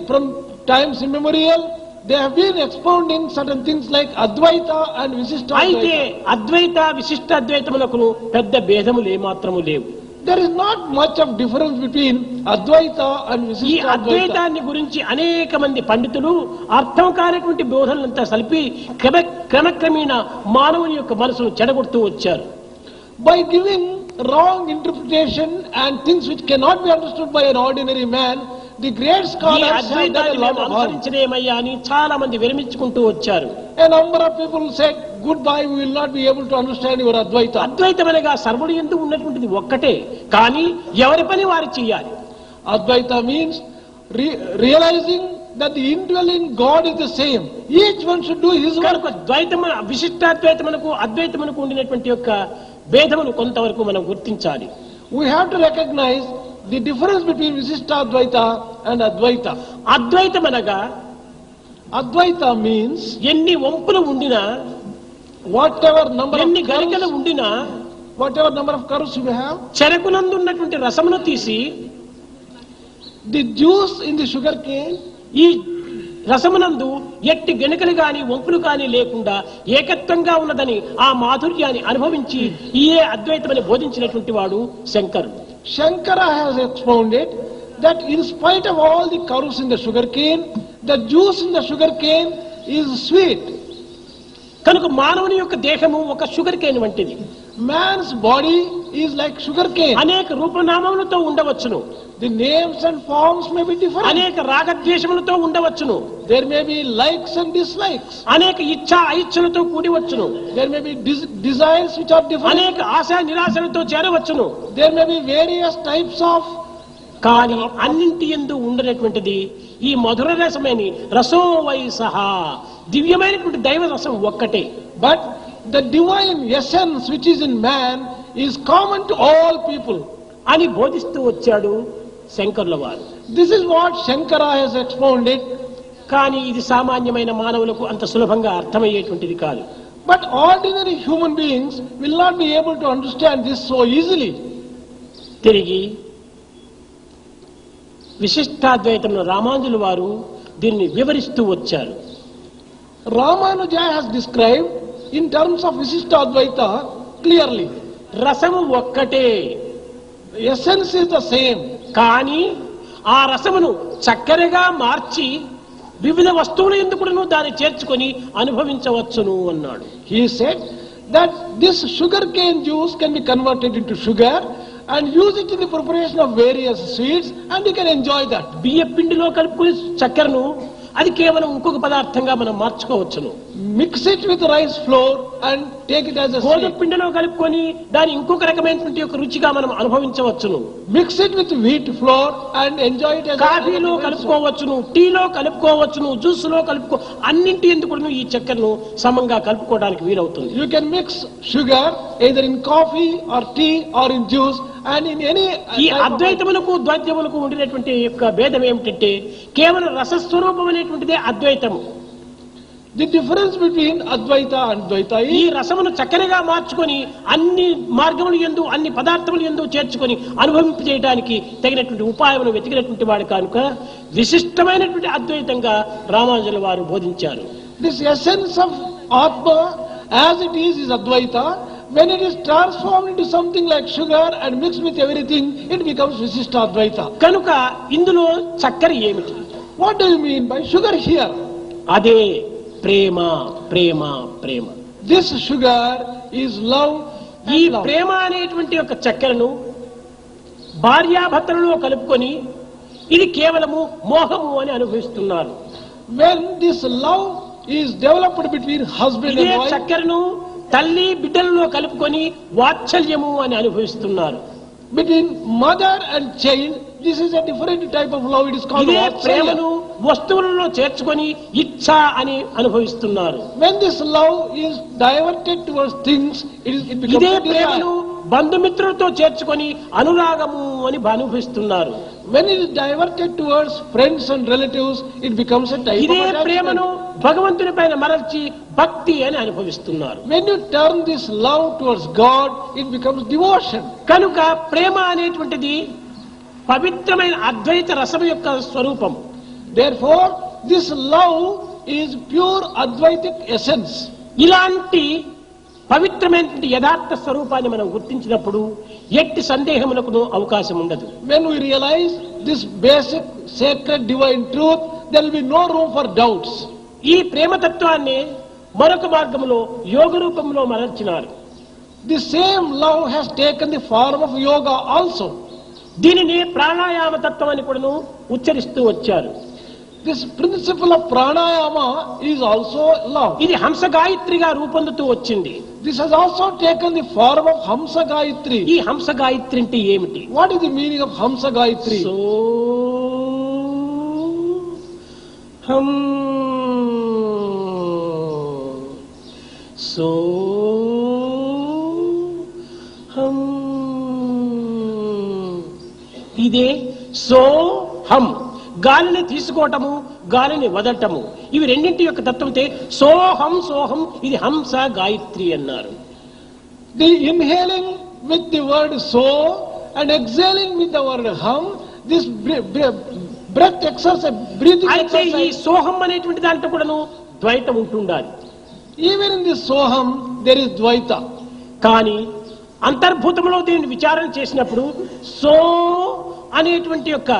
From times immemorial, they have been expounding certain things like Advaita and అయితే Visishtadvaita. అద్వైత విశిష్టాద్వైతములకు పెద్ద భేదములు ఏమాత్రము లేవు. There is not much of difference between Advaita and ఈ Visishtadvaita. అద్వైతాన్ని గురించి అనేక మంది పండితులు అర్థం కానటువంటి బోధనలంతా సలిపి క్రమక్రమేణా మానవుని యొక్క మనసును చెడగొడుతూ వచ్చారు. By giving wrong interpretation and things which cannot be understood by an ordinary man, the great ఈ scholars have done అద్వైతాన్ని a lot మేము of harm. అనుసరించలేమయ్యా అని చాలా మంది విరమించుకుంటూ వచ్చారు. A number of people said, goodbye, we will not be able to understand your Advaita. అద్వైతం అనగా సర్వుడు యందు ఉన్నటువంటిది ఒక్కటే, కానీ ఎవరి పని వారు చేయాలి. Advaita means realizing that the indwelling God is the same. Each one should do his కనుక work. ద్వైతము విశిష్టాద్వైతమునకు అద్వైతమునకు ఉండినటువంటి యొక్క భేదమును కొంతవరకు మనం గుర్తించాలి. We have to recognize the difference between Visishtadvaita and Advaita. అద్వైతం అనగా Advaita means ఎన్ని వంపులు ఉండినా whatever number ఎన్ని of గరికలు curves, ఉండినా whatever number of curves you have, చెరకునందు ఉన్నటువంటి రసమును తీసి the juice in the sugar cane, ఈ రసమునందు ఎట్టి గణికలు గాని వంపులు గాని లేకుండా ఏకత్వంగా ఉన్నదని ఆ మాధుర్యాన్ని అనుభవించి ఈయే అద్వైతమని బోధించినటువంటి వాడు శంకరుడు. Shankara has expounded that in spite of all the curves in the sugar cane, the juice in the sugar cane is sweet. కనుక మానవుని యొక్క దేహము ఒక షుగర్ కేన్ వంటిది. Man's body is like sugar cane. అనేక రూపనామములతో ఉండవచ్చును, The names and forms may be different. అనేక రాగద్వేషములతో ఉండవచ్చును, There may be likes and dislikes. అనేక ఇచ్ఛా అయిచ్ఛలతో కూడివచ్చును, There may be desires which are different. అనేక ASHA నిరాశలతో చేరవచ్చును. There may be various types of. కానీ అన్నింటి యందు ఉండనటువంటిది ఈ మధుర రసమని రసో వై సహా దివ్యమైనటువంటి దైవ రసం ఒక్కటే. But the divine essence which is in man is common to all people. అని బోధిస్తూ వచ్చాడు శంకరుల వారు. This is what Shankara has expounded. కానీ ఇది సామాన్యమైన మానవులకు అంత సులభంగా అర్థమయ్యేటువంటిది కాదు. But ordinary human beings will not be able to understand this so easily. తిరిగి విశిష్టాద్వైతంలో రామానుజుల వారు దీన్ని వివరిస్తూ వచ్చారు. Ramanuja has described in terms of Vishishtadvaita clearly. రసము ఒక్కటే, Essence is the same. కానీ ఆ రసమును చక్కెరగా మార్చి వివిధ వస్తువుల ఎందుకును దాన్ని చేర్చుకొని అనుభవించవచ్చును అన్నాడు. He said that this sugarcane juice can be converted into sugar and use it in the preparation of various sweets and you can enjoy that. బియ్య పిండిలో కలుపుకుని చక్కెరను అది కేవలం ఇంకొక పదార్థంగా మనం మార్చుకోవచ్చును. Mix it with rice flour and take it as a గోధుమ sweet. పిండిలో కలుపుకొని దాన్ని ఇంకొక రకమైనటువంటి ఒక రుచిగా మనం అనుభవించవచ్చును. Mix it with wheat flour and enjoy it as కాఫీలో a కలుపుకోవచ్చును, టీలో కలుపుకోవచ్చును, జ్యూస్ లో అన్నింటి ఎందుకు ఈ చక్కెరను సమంగా కలుపుకోవడానికి వీలవుతుంది. You can mix sugar either in coffee or tea or in juice and in any ఈ type of- అద్వైతములకు ద్వైతములకు ఉండినటువంటి యొక్క భేదం ఏమిటంటే కేవలం రసస్వరూపం అనేటువంటిదే అద్వైతము. The difference between Advaita and Dvaita ఈ is రసమును చక్కెరగా మార్చుకొని అన్ని మార్గములు యందు అన్ని పదార్థములు యందు చేర్చుకొని అనుభవింప చేయడానికి తగినటువంటి ఉపాయమును వెతికినటువంటి వాడు కనుక విశిష్టమైనటువంటి అద్వైతంగా రామానుజుల వారు బోధించారు. this essence of Atma as it is Advaita. When it is transformed into something like sugar and mixed with everything, it becomes Visishta Advaita. కనుక ఇందులో చక్కెర ఏమిటి? What do you mean by sugar here? అదే ప్రేమ, ప్రేమ, ప్రేమ. This sugar is love. ఈ And love. ప్రేమ అనేటువంటి ఒక చక్కెరను భార్యాభర్తలలో కలుపుకొని ఇది కేవలము మోహము అని అనుభవిస్తున్నారు. When this love is developed between husband ఇదే and wife, చక్కెరను తల్లి బిడ్డలలో కలుపుకొని వాత్సల్యము అని అనుభవిస్తున్నారు. between mother and child, this is a different type of love. It is called ఇదే Vatsalya. ప్రేమను వస్తువులలో చేర్చుకొని ఇచ్ఛ అని అనుభవిస్తున్నారు. When this love is diverted towards things, it becomes ఇదే a ప్రేమను desire. బంధుమిత్రులతో చేర్చుకొని అనురాగము అని అనుభవిస్తున్నారు. When it is diverted towards friends and relatives, it becomes a type ఇదే of attachment. ప్రేమను భగవంతుని పైన మరల్చి భక్తి అని అనుభవిస్తున్నారు. When you turn this love towards God, it becomes devotion. కనుక ప్రేమ అనేటువంటిది పవిత్రమైన అద్వైత రసం యొక్క స్వరూపం. Therefore, this love is pure Advaitic essence. ఇలాంటి పవిత్రమైనటువంటి యథార్థ స్వరూపాన్ని మనం గుర్తించినప్పుడు ఎట్టి సందేహములకు అవకాశం ఉండదు. When we realize this basic, sacred, divine truth, there will be no room for doubts. ఈ ప్రేమతత్వాన్ని మరొక మార్గంలో యోగ రూపంలో మరల్చినారు. The same love has taken the form of yoga also. దీనిని ప్రాణాయామ తత్వం అని కూడా ఉచ్చరిస్తూ వచ్చారు. This principle of pranayama is also love. ఇది హంస గాయత్రిగా రూపొందుతూ వచ్చింది. This has also taken the form of Hamsa Gayatri. ఈ హంస గాయత్రి అంటే ఏమిటి? What is the meaning of Hamsa Gayatri? So హం సో హం ఇదే సోహం, గాలిని తీసుకోవటము, గాలిని వదలటము, ఇవి రెండింటి యొక్క తత్వతే సోహం. సోహం ఇది హంస గాయత్రి అన్నారు. The inhaling with the word so and exhaling with the word hum, this breath exercise, breathing అయితే ఈ exercise. సోహం అనేటువంటి దాంట్లో కూడాను ద్వైతం ఉంటుండాలి. Even in this soham, there is Dvaita. కానీ అంతర్భూతంలో దీన్ని విచారణ చేసినప్పుడు సో అనేటువంటి యొక్క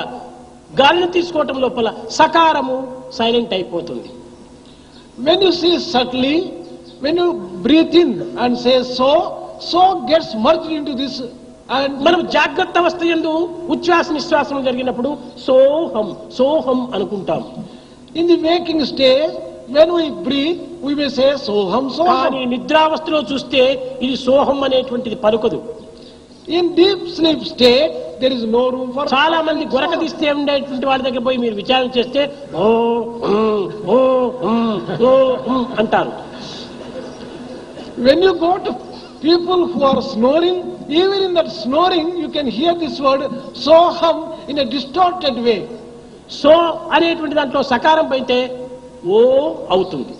గాలిని తీసుకోవటం లోపల సకారము సైలెంట్ అయిపోతుంది. When you see subtly, when you breathe in and say so gets merged into this. And మనం జాగ్రత్త అవస్థ యందు ఉచ్ఛ్వాస నిశ్వాసం జరిగినప్పుడు సోహం సోహం అనుకుంటాం. in the waking stage, when we breathe, we may say soham కానీ soham. నిద్రావస్థలో చూస్తే ఇది సోహం అనేటువంటిది పలుకదు. In deep sleep state, there is no room for. చాలా మంది గొరక తీస్తే ఉండేటువంటి వాళ్ళ దగ్గర పోయి మీరు విచారణ చేస్తే ఓ ఓ ఓ అంటారు. When you go to people who are snoring, even in that snoring, you can hear this word soham in a distorted way. So అనేటువంటి దాంట్లో సకారం పోయితే ఓ అవుతుంది.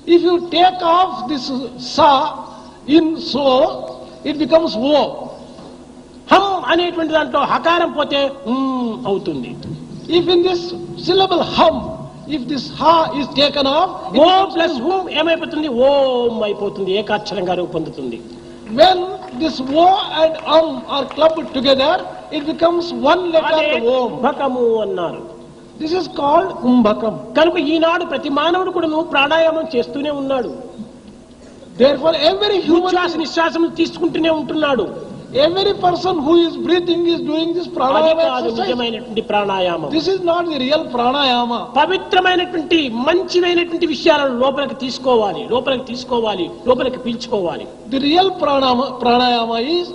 If you take off this sa in so, it becomes o. హం అనేటువంటి దాంట్లో హకారం పోతే అవుతుంది. If in this syllable hum, if this ha is taken off, O plus హూమ్ ఏమైపోతుంది? ఓం అయిపోతుంది, ఏకాక్షరంగా రూపొందుతుంది. when this o and are clubbed together, it becomes one letter om. కుంభకము అన్నారు. This is called kumbhakam. కనుక ఈనాడు ప్రతి మానవుడు కూడా ప్రాణాయామం చేస్తూనే ఉన్నాడు. Therefore every human, ఉచ్ఛ్వాస నిశ్వాసము తీసుకుంటూనే ఉంటున్నాడు. every person who is breathing is doing this అది pranayama కాదు exercise. నిజమైనటువంటి ప్రాణాయామం. This is not the real pranayama. పవిత్రమైనటువంటి మంచివైనటువంటి విషయాలను లోపలికి తీసుకోవాలి, లోపలికి తీసుకోవాలి, లోపలికి పీల్చుకోవాలి. The real pranayama is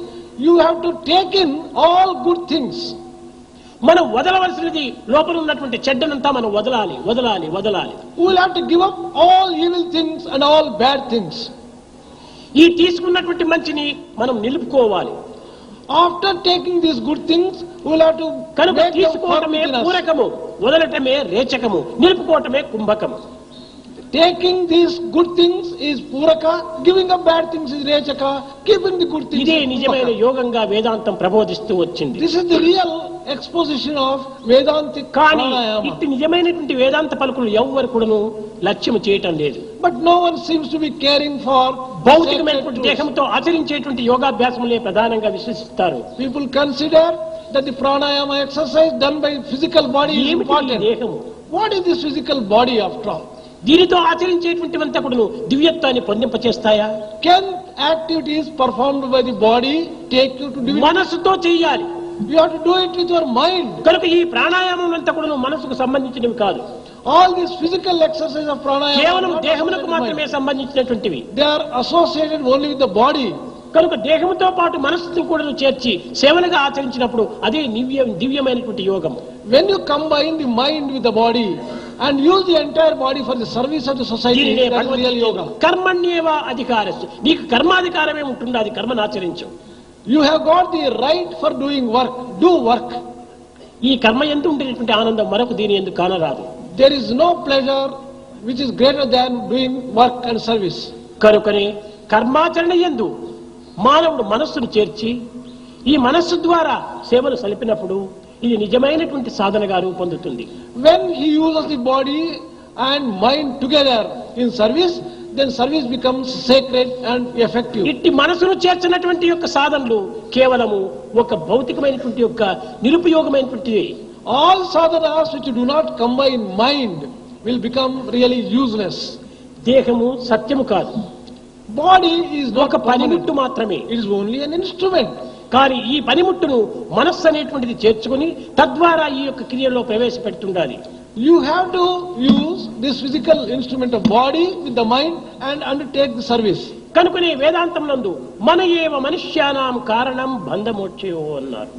you have to take in all good things. మనం వదలవలసినది లోపల ఉన్నటువంటి చెడ్డనంతా మనం వదలాలి, వదలాలి, వదలాలి. We will have to give up all evil things and all bad things. ఈ తీసుకున్నటువంటి మంచిని మనం నిలుపుకోవాలి. After taking these good things, we will have to కనుక make them firm తీసుకోవటమే within us. పూరకము, వదలటమే రేచకము, నిలుపుకోవటమే కుంభకము. Taking these good things is puraka, giving up bad things is rechaka, keeping the good things ఇదే is నిజమైన kumbhaka. యోగంగా వేదాంతం ప్రబోధిస్తూ వచ్చింది. This is the real exposition of Vedantic కానీ pranayama. ఇట్టి నిజమైనటువంటి వేదాంత పలుకులు ఎవ్వరు కూడాను లక్ష్యము చేయటం లేదు. But no one seems to be caring for భౌతికమైనటువంటి sacred truths. దేహంతో ఆచరించేటువంటి యోగాభ్యాసములే ప్రధానంగా విశ్వసిస్తారు. People consider that the pranayama exercise done by physical body is ఏమిటి ఈ important. దేహము? What is this physical body after all? దీనితో ఆచరించేటువంటివంతా కూడాను దివ్యత్వాన్ని పొందింపచేస్తాయా? Can activities performed by the body take you to divinity? మనసుతో చెయ్యాలి. You have to do it with your mind. కనుక ఈ ప్రాణాయామం అంతా కూడాను మనసుకు సంబంధించినవి కాదు. All these physical exercises of pranayama కేవలం are not దేహమునకు associated with మాత్రమే mind. సంబంధించినటువంటివి. They are associated only with the body. కనుక దేహంతో పాటు మనస్సును కూడా చేర్చి సేవలుగా ఆచరించినప్పుడు అదే దివ్యమైనటువంటి యోగము. When you combine the mind with the body and use the entire body for the service of the society, దీనినే that is real yoga. కర్మణ్యేవ అధికారస్తు. నీకు కర్మాధికారమే ఉంటుంది, అది కర్మను ఆచరించు. You have got the right for doing work. Do work. ఈ కర్మ ఎందు ఉండేటువంటి ఆనందం మరొక దీని ఎందుకు కానరాదు. There is no pleasure which is greater than doing work and service. కనుకనే కర్మాచరణ యందు మానవుడు మనస్సును చేర్చి ఈ మనస్సు ద్వారా సేవలు సలిపినప్పుడు ఇది నిజమైనటువంటి సాధనగా రూపొందుతుంది. When he uses the body and mind together in service, then service becomes sacred and effective. ఇట్టి మనసును చేర్చినటువంటి యొక్క సాధనలు కేవలము ఒక భౌతికమైనటువంటి యొక్క నిరుపయోగమైనటువంటివి. All sadhanas which do not combine mind will become really useless. దేహము సత్యము కాదు, Body is not ఒక permanent. పనిముట్టు మాత్రమే. It is only an instrument. కానీ ఈ పనిముట్టును మనస్సు అనేటువంటిది చేర్చుకుని తద్వారా ఈ యొక్క క్రియలో ప్రవేశపెడుతుండాలి. You have to use this physical instrument of body with the mind and undertake the service. కనుకనే వేదాంతం నందు మన ఏవ మనుష్యానాం కారణం బంధమోక్షయో అన్నారు.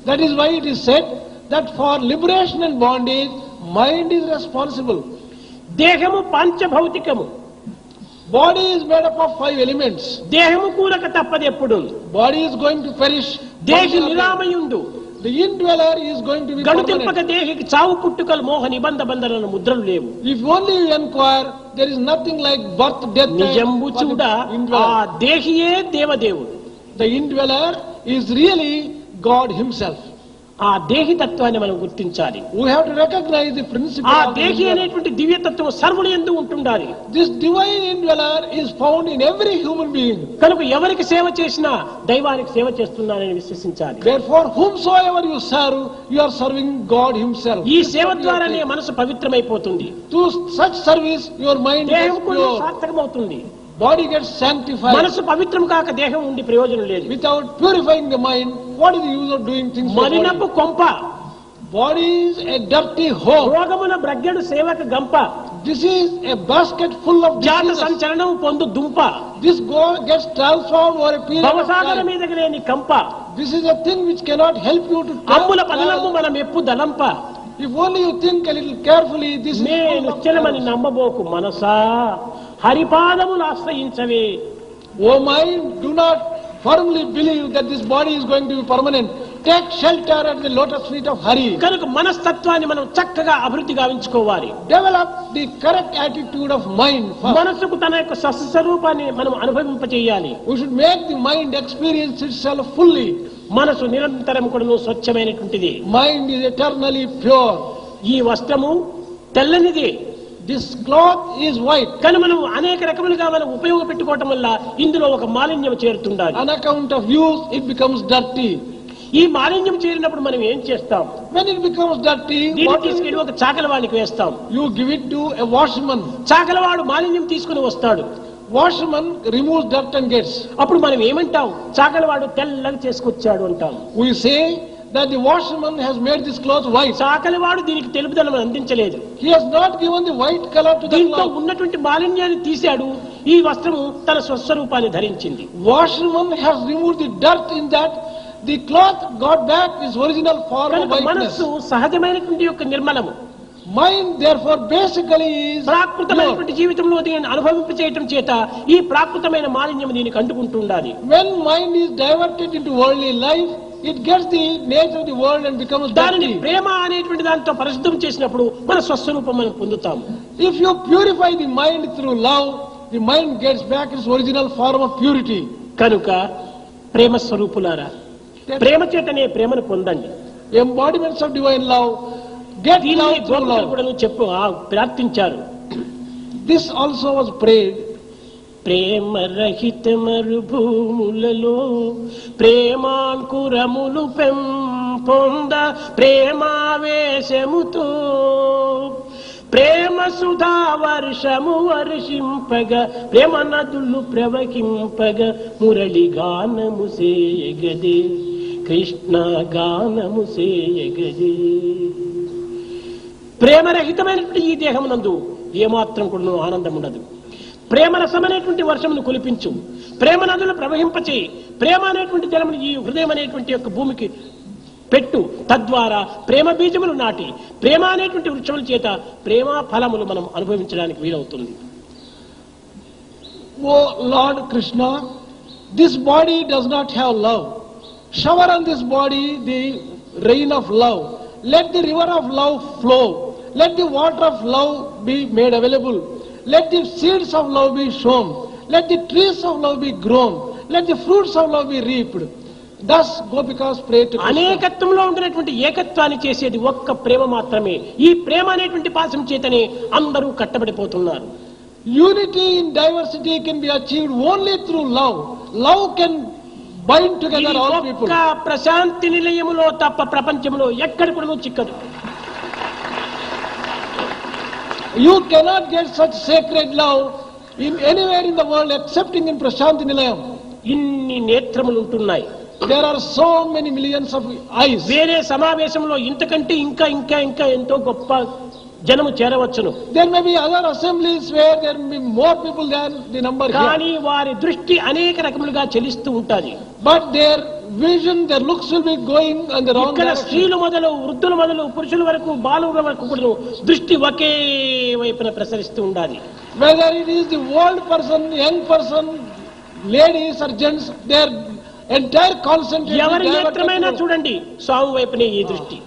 That is why it is said that for liberation and bondage, mind is responsible. దేహము పంచభౌతికము. Body is made up of 5 elements. దేహము కూలక తప్పది ఎప్పుడు. Body is going to perish. దేహి నిరామయుండు. The indweller is going to be గణుతింపక permanent. దేహికి చావు పుట్టుకలు మోహ నిబంధ బంధనలను ముద్రలు లేవు. If only you inquire, there is nothing like birth, death, and నిజంబు for చూడ the ఆ indweller. దేహియే దేవదేవుడు. The indweller is really God himself. ఆ దేహి తత్వాన్ని మనం గుర్తించాలి. We have to recognize the principle ఆ of the దేహి indweller. అనేటువంటి దివ్యతత్వం సర్వుడు యందు ఉంటుండాలి. This divine indweller is found in every human being. కనుక ఎవరికి సేవ చేసినా దైవానికి సేవ చేస్తున్నానని విశ్వసించాలి. Therefore, whomsoever you serve, you are serving God himself. ఈ సేవ ద్వారానే మనసు పవిత్రమైపోతుంది. Through such service, your mind దేహం gets కూడా pure. సార్థకమవుతుంది. Body gets sanctified. మనసు పవిత్రం కాక దేహం ఉండి ప్రయోజనం లేదు. Without purifying the mind, what is the use of doing things for మలినపు body? కొంప, Body is a dirty hole. రోగమున బ్రగ్గడు సేవక గంప, This is a basket full of జాత diseases. సంచలనం పొందు దుంప, This gets transformed over a period of భవసాగర time. మీదకి లేని కంప, This is a thing which cannot help you to అమ్ముల travel. పదనము మన మెప్పు దలంప. If only you think a little carefully, this is నేను full of నిశ్చలమని errors. నమ్మబోకు Manasa, హరిపాదములు ఆశ్రయించవే. O mind, do not firmly believe that this body is going to be permanent. Take shelter at the lotus feet of Hari. కనుక మనస్తత్వాన్ని మనం చక్కగా అభివృద్ధి గావించుకోవాలి. Develop the correct attitude of mind first. మనసుకు తన యొక్క స్వస్వరూపాన్ని మనం అనుభవింపచేయాలి. We should make the mind experience itself fully. మనసు నిరంతరం కూడా స్వచ్ఛమైనటువంటిది. Mind is eternally pure. ఈ వస్త్రము తెల్లనిదే, This cloth is white. కానీ మనం అనేక రకములుగా మనం ఉపయోగపెట్టుకోవటం వల్ల ఇందులో ఒక మాలిన్యం చేరుతుండాలి. On account of use, it becomes dirty. ఈ మాలిన్యం చేరినప్పుడు మనం ఏం చేస్తాం? When it becomes dirty, దీన్ని what do తీసుకెళ్ళి ఒక చాకలవాడికి వేస్తాం. you give it to a washerman. చాకలవాడు మాలిన్యం తీసుకుని వస్తాడు. Washerman removes dirt and gets. అప్పుడు మనం ఏమంటాం? చాకలవాడు తెల్లగా చేసుకొచ్చాడు అంటాం. We say that the washerman has made this cloth white. చాకలవాడు దీనికి తెలుపుదలను అందించలేదు. He has not given the white color to the దీంట్లో cloth. ఉన్నటువంటి మాలిన్యాన్ని తీశాడు. ఈ వస్త్రము తన స్వస్వరూపాన్ని ధరించింది. Washerman has removed the dirt in that. The cloth got back its original form of కనుక whiteness. మనస్సు సహజమైనటువంటి యొక్క నిర్మలము. Mind therefore basically is ప్రాకృతమైనటువంటి pure. జీవితంలో దీనిని అనుభవింపచేయటం చేత ఈ ప్రాకృతమైన మాలిన్యం దీనికి అంటుకుంటూ ఉండాలి. When mind is diverted into worldly life, it gets the nature of the world and becomes దానిని dirty. ప్రేమ అనేటువంటి దాంతో పరిశుద్ధం చేసినప్పుడు మన స్వస్వరూపం మనం పొందుతాము. If you purify the mind through love, the mind gets back its original form of purity. కనుక ప్రేమ స్వరూపులారా, ప్రేమ చేతనే ప్రేమను పొందండి. Embodiments of divine love, get దీనిని love through గోపికలు love. కూడా ప్రార్థించారు. This also was prayed. ప్రేమ రహిత మరుభూములలో ప్రేమాంకురములు పెంపొంద ప్రేమావేశముతో ప్రేమ సుధా వర్షము వర్షింపగ ప్రేమ నదులు ప్రవహింపగ మురళి గానము సేయగదే, కృష్ణ గానము సేయగదే. ప్రేమరహితమైనటువంటి ఈ దేహమునందు ఏమాత్రం కూడా ఆనందం ఉండదు. ప్రేమ రసమనేటువంటి వర్షమును కులిపించు, ప్రేమ నదులు ప్రవహింపచేయి, ప్రేమ అనేటువంటి జలమును ఈ హృదయం అనేటువంటి యొక్క భూమికి పెట్టు. తద్వారా ప్రేమ బీజములు నాటి ప్రేమ అనేటువంటి వృక్షముల చేత ప్రేమ ఫలములు మనం అనుభవించడానికి వీలవుతుంది. O Lord Krishna, this body does not have love. Shower on this body the rain of love. Let the river of love flow. Let the water of love be made available. Let the seeds of love be sown. Let the trees of love be grown. Let the fruits of love be reaped. Thus Gopikas prayed to Krishna. అనేకత్వంలో ఉండినటువంటి ఏకత్వాన్ని చేసేది ఒక్క ప్రేమ మాత్రమే. ఈ ప్రేమ అనేటువంటి పాశం చేతనే అందరూ కట్టబడిపోతున్నారు. Unity in diversity can be achieved only through love. Love can bind together all people. ఒక్క ప్రశాంతి నిలయములో తప్ప ప్రపంచంలో ఎక్కడ కూడా చిక్కదు. You cannot get such sacred love in anywhere in the world excepting in Prashanti Nilayam. ఇన్ని నేత్రములు ఉంటున్నాయి. There are so many millions of eyes. వేరే సమావేశంలో ఇంతకంటే ఇంకా ఇంకా ఇంకా ఎంతో గొప్ప జనము చేరవచ్చును. There may be other assemblies where there may be more people than the number కానీ here. వారి దృష్టి అనేక రకములుగా చెలిస్తూ ఉంటాది. But their vision, their looks will be going in the wrong ఇక్కడ direction. స్త్రీలు మొదలు వృద్ధులు మొదలు పురుషుల వరకు బాలుల వరకు కూడా దృష్టి ఒకే వైపున ప్రసరిస్తూ ఉండాలి. Whether it is the old person, young person, ladies or gents, their entire concentration ఎవరి is diverted నేత్రమైనా to- చూడండి, స్వామి వైపునే ఈ దృష్టి.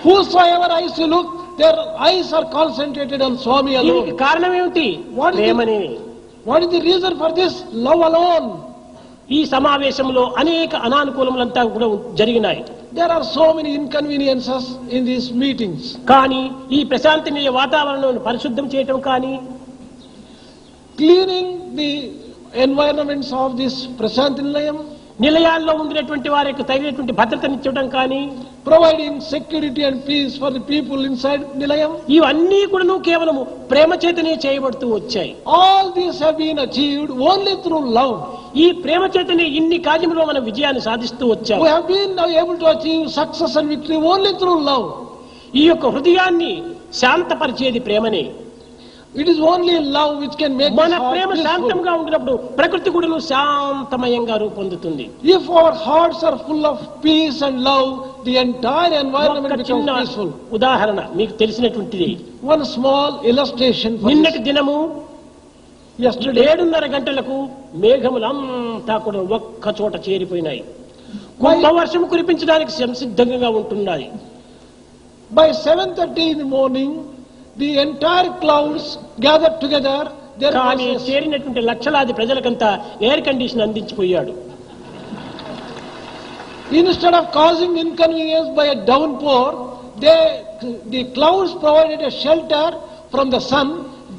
Whosoever eyes you look, their eyes are concentrated on Swami దీనికి alone. కారణం ఏమిటి? What is the- ప్రేమనే. What is the reason for this? Love alone. ఈ సమావేశంలో అనేక అనానుకూలములంతా కూడా జరిగినాయి. There are so many inconveniences in these meetings. కానీ ఈ ప్రశాంతనీయ వాతావరణాన్ని పరిశుద్ధం చేయటం కానీ, Cleaning the environments of this Prashanti Nilayam, నిలయాల్లో ఉండినటువంటి వారికి తగినటువంటి భద్రతనిచ్చడం కానీ, providing security and peace for the people inside Nilayam, ఇవన్నీ కూడా కేవలము ప్రేమ చేతనే చేయబడుతూ వచ్చాయి. all these have been achieved only through love. ఈ ప్రేమ చేతనే ఇన్ని కార్యములో మనం విజయాన్ని సాధిస్తూ వచ్చాము. We have been now able to achieve success and victory only through love. ఈ యొక్క హృదయాన్ని శాంతపరిచేది ప్రేమనే. It is only love which can make మన this heart ప్రేమ peaceful. శాంతంగా ఉండినప్పుడు ప్రకృతి కూడా శాంతమయంగా రూపొందుతుంది. If our hearts are full of peace and love, the entire environment ఒక becomes చిన్న peaceful. ఉదాహరణ మీకు తెలిసినటువంటిది. One small illustration for నిన్నటి this. దినము Yesterday, 7:30 గంటలకు మేఘములంతా కూడా ఒక్క చోట చేరిపోయినాయి. కుంభవర్షం కురిపించడానికి సంసిద్ధంగా ఉంటున్నాయి. by 7:30 in the morning, the entire clouds gathered together. There కానీ was a- చేరినటువంటి లక్షలాది ప్రజలకంతా ఎయిర్ కండిషన్ అందించిపోయాడు. Instead of causing inconvenience by a downpour, the clouds provided a shelter from the sun,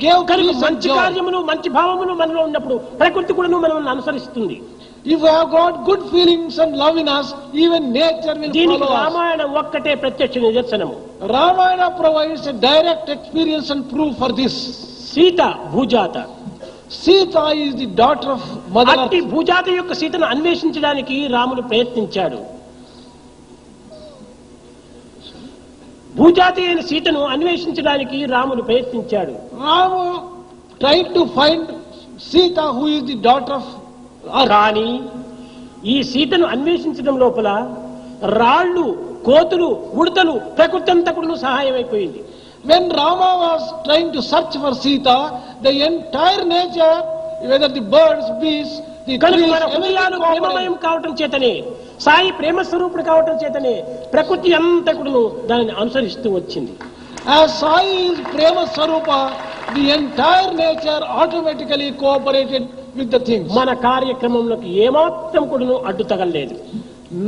gave కనుక peace and మంచి joy. కార్యములు మంచి భావములు మనలో ఉన్నప్పుడు ప్రకృతి కూడా మనల్ని అనుసరిస్తుంది. If we have got good feelings and love in us, even nature will దీనికి follow us. రామాయణం ఒక్కటే ప్రత్యక్ష నిదర్శనము. Ramayana provides a direct experience and proof for this. Sita భూజాత. Sita is the daughter of Mother అట్టి Earth. భూజాత యొక్క సీతను అన్వేషించడానికి రాముడు ప్రయత్నించాడు. భూజాతి అయిన సీతను అన్వేషించడానికి రాముడు ప్రయత్నించాడు. Rama tried to find Sita, who is the daughter of Earth. కానీ ఈ సీతను అన్వేషించడం లోపల రాళ్ళు, కోతులు, ఉడతలు, ప్రకృతి అంతా కూడా సహాయం అయిపోయింది. When Rama was trying to search for Sita, the entire nature, whether the birds, beasts, the కనుక trees, మన హృదయాలు everything ప్రేమమయం cooperated. కావటం చేతనే, సాయి ప్రేమ స్వరూపుడు కావటం చేతనే ప్రకృతి అంతా కూడా దానిని అనుసరిస్తూ వచ్చింది. As Sai is Prema Swarupa, the entire nature automatically cooperated with the things. మన కార్యక్రమంలోకి ఏమాత్రం కూడా అడ్డు తగలలేదు.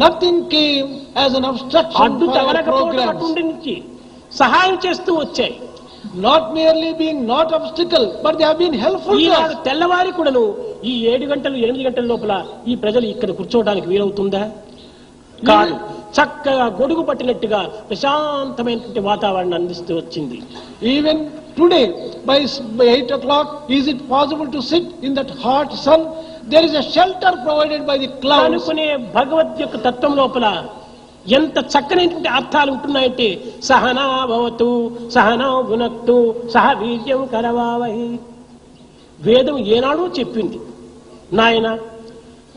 Nothing came as an obstruction అడ్డు for our తగలకపోవడం programs. అటుండి నుంచి సహాయం చేస్తూ వచ్చాయి. Not merely being not obstacle, but they have been helpful to Eenadu us. తెల్లవారి కూడాను ఈ 7 గంటలు 8 గంటల లోపల ఈ ప్రజలు ఇక్కడ కూర్చోవడానికి వీలవుతుందా? కాదు. చక్కగా గొడుగు పట్టినట్టుగా ప్రశాంతమైనటువంటి వాతావరణం అందిస్తూ వచ్చింది. Even today, by 8 o'clock, is it possible to sit in that hot sun? There is a shelter provided by the clouds. అనుకునే భగవద్ యొక్క తత్వం లోపల ఎంత చక్కనైనటువంటి అర్థాలు ఉంటున్నాయంటే, సహనా భవతు సహనా భునక్తు సహ వీర్యం కరవావహి. వేదం ఏనాడో చెప్పింది, నాయన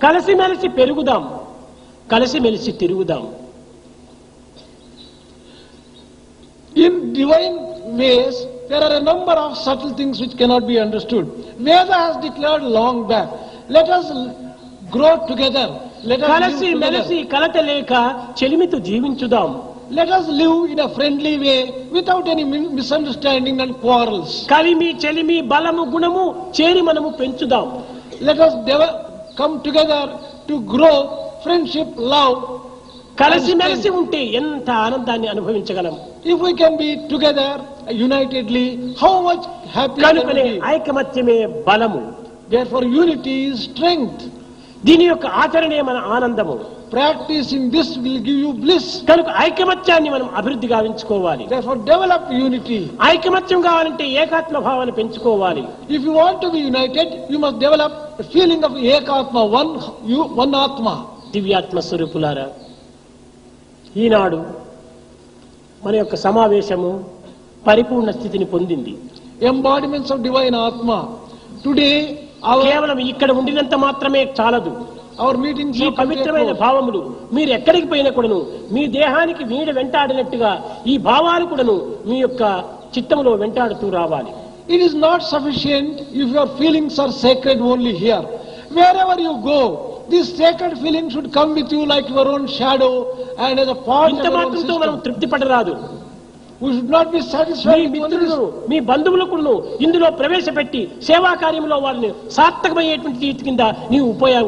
కలిసిమెలిసి పెరుగుదాం, కలిసిమెలిసి తిరుగుదాం. In divine ways, there are a number of subtle things which cannot be understood. Veda has declared long back, let us grow together, let us కలిసి live మెలిసి together. కలత లేక చెలిమితో జీవించుదాం. Let us live in a friendly way without any misunderstanding and quarrels. కలిమి చెలిమి బలము గుణము చేరి మనము పెంచుదాం. Let us come together to grow friendship, love. కలిసిమెలిసి ఉంటే ఎంత ఆనందాన్ని అనుభవించగలం. If we can be together unitedly, how much happier can కనుకనే we be? ఐకమత్యమే బలము. Therefore, unity is strength. దీని యొక్క ఆచరణే మన ఆనందము. Practicing this will give you bliss. కనుక ఐకమత్యాన్ని మనం అభివృద్ధి గావించుకోవాలి. Therefore, develop unity. ఐకమత్యం కావాలంటే ఏకాత్మ భావాన్ని పెంచుకోవాలి. If you want to be united, you must develop a feeling of ekatma, one atma. దివ్యాత్మ స్వరూపులారా, ఈనాడు మన యొక్క సమావేశము పరిపూర్ణ స్థితిని పొందింది. Embodiments of divine atma. Today, కేవలం ఇక్కడ ఉండినంత మాత్రమే చాలదు. our meetings ఈ have come to a పవిత్రమైన close. భావములు మీరు ఎక్కడికి పోయినా కూడాను మీ దేహానికి నీడ వెంటాడినట్టుగా ఈ భావాలు కూడాను మీ యొక్క చిత్తములో వెంటాడుతూ రావాలి. It is not sufficient if your feelings are sacred only here. Wherever you go, this sacred feeling should come with you like your own shadow and as a part of ఇంత your own మాత్రంతో మనం system. తృప్తి పడరాదు. We should not be me satisfied with only మిత్రులను this. మీ బంధువులను ఇందులో ప్రవేశపెట్టి సేవా కార్యంలో వారిని సార్థకమయ్యేటువంటి రీతి కింద నీవు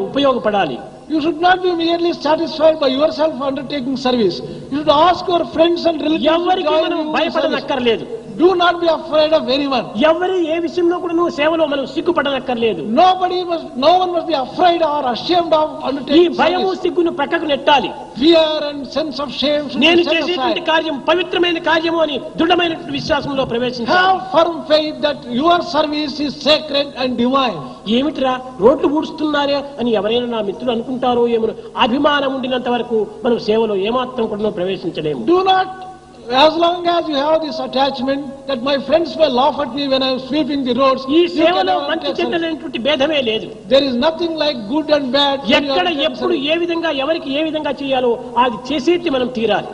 ఉపయోగపడాలి. You should not be merely satisfied by yourself undertaking service. You should ask your friends and relatives to ఎవరికి join మనం you in service. భయపడనక్కర్లేదు. Do not be afraid of anyone. ఎవరి ఏ విషయంలో కూడా నువ్వు సేవలో మనం సిగ్గుపడనక్కర్లేదు. No one must be afraid or ashamed of ఈ undertaking భయము service. సిగ్గును ప్రక్కకు నెట్టాలి. Fear and sense of shame should నేను be set చేసేటువంటి aside. కార్యం పవిత్రమైన కార్యము అని దృఢమైనటువంటి విశ్వాసంలో ప్రవేశించాలి. Have firm faith that your service is sacred and divine. ఏమిటిరా రోడ్లు ఊడుస్తున్నారే అని ఎవరైనా నా మిత్రులు అనుకుంటారో ఏమో అభిమానం ఉండినంత వరకు మనం సేవలో ఏమాత్రం కూడా ప్రవేశించలేము. Do not, as long as you have this attachment that my friends will laugh at me when I am sweeping the roads, ఈ you సేవలో cannot మంచి take service. చెడ్డలైనటువంటి భేదమే లేదు. There is nothing like good and bad. when you are ఎక్కడ taking ఎప్పుడు service. ఏ విధంగా ఎవరికి ఏ విధంగా చేయాలో అది చేసేది మనం తీరాలి.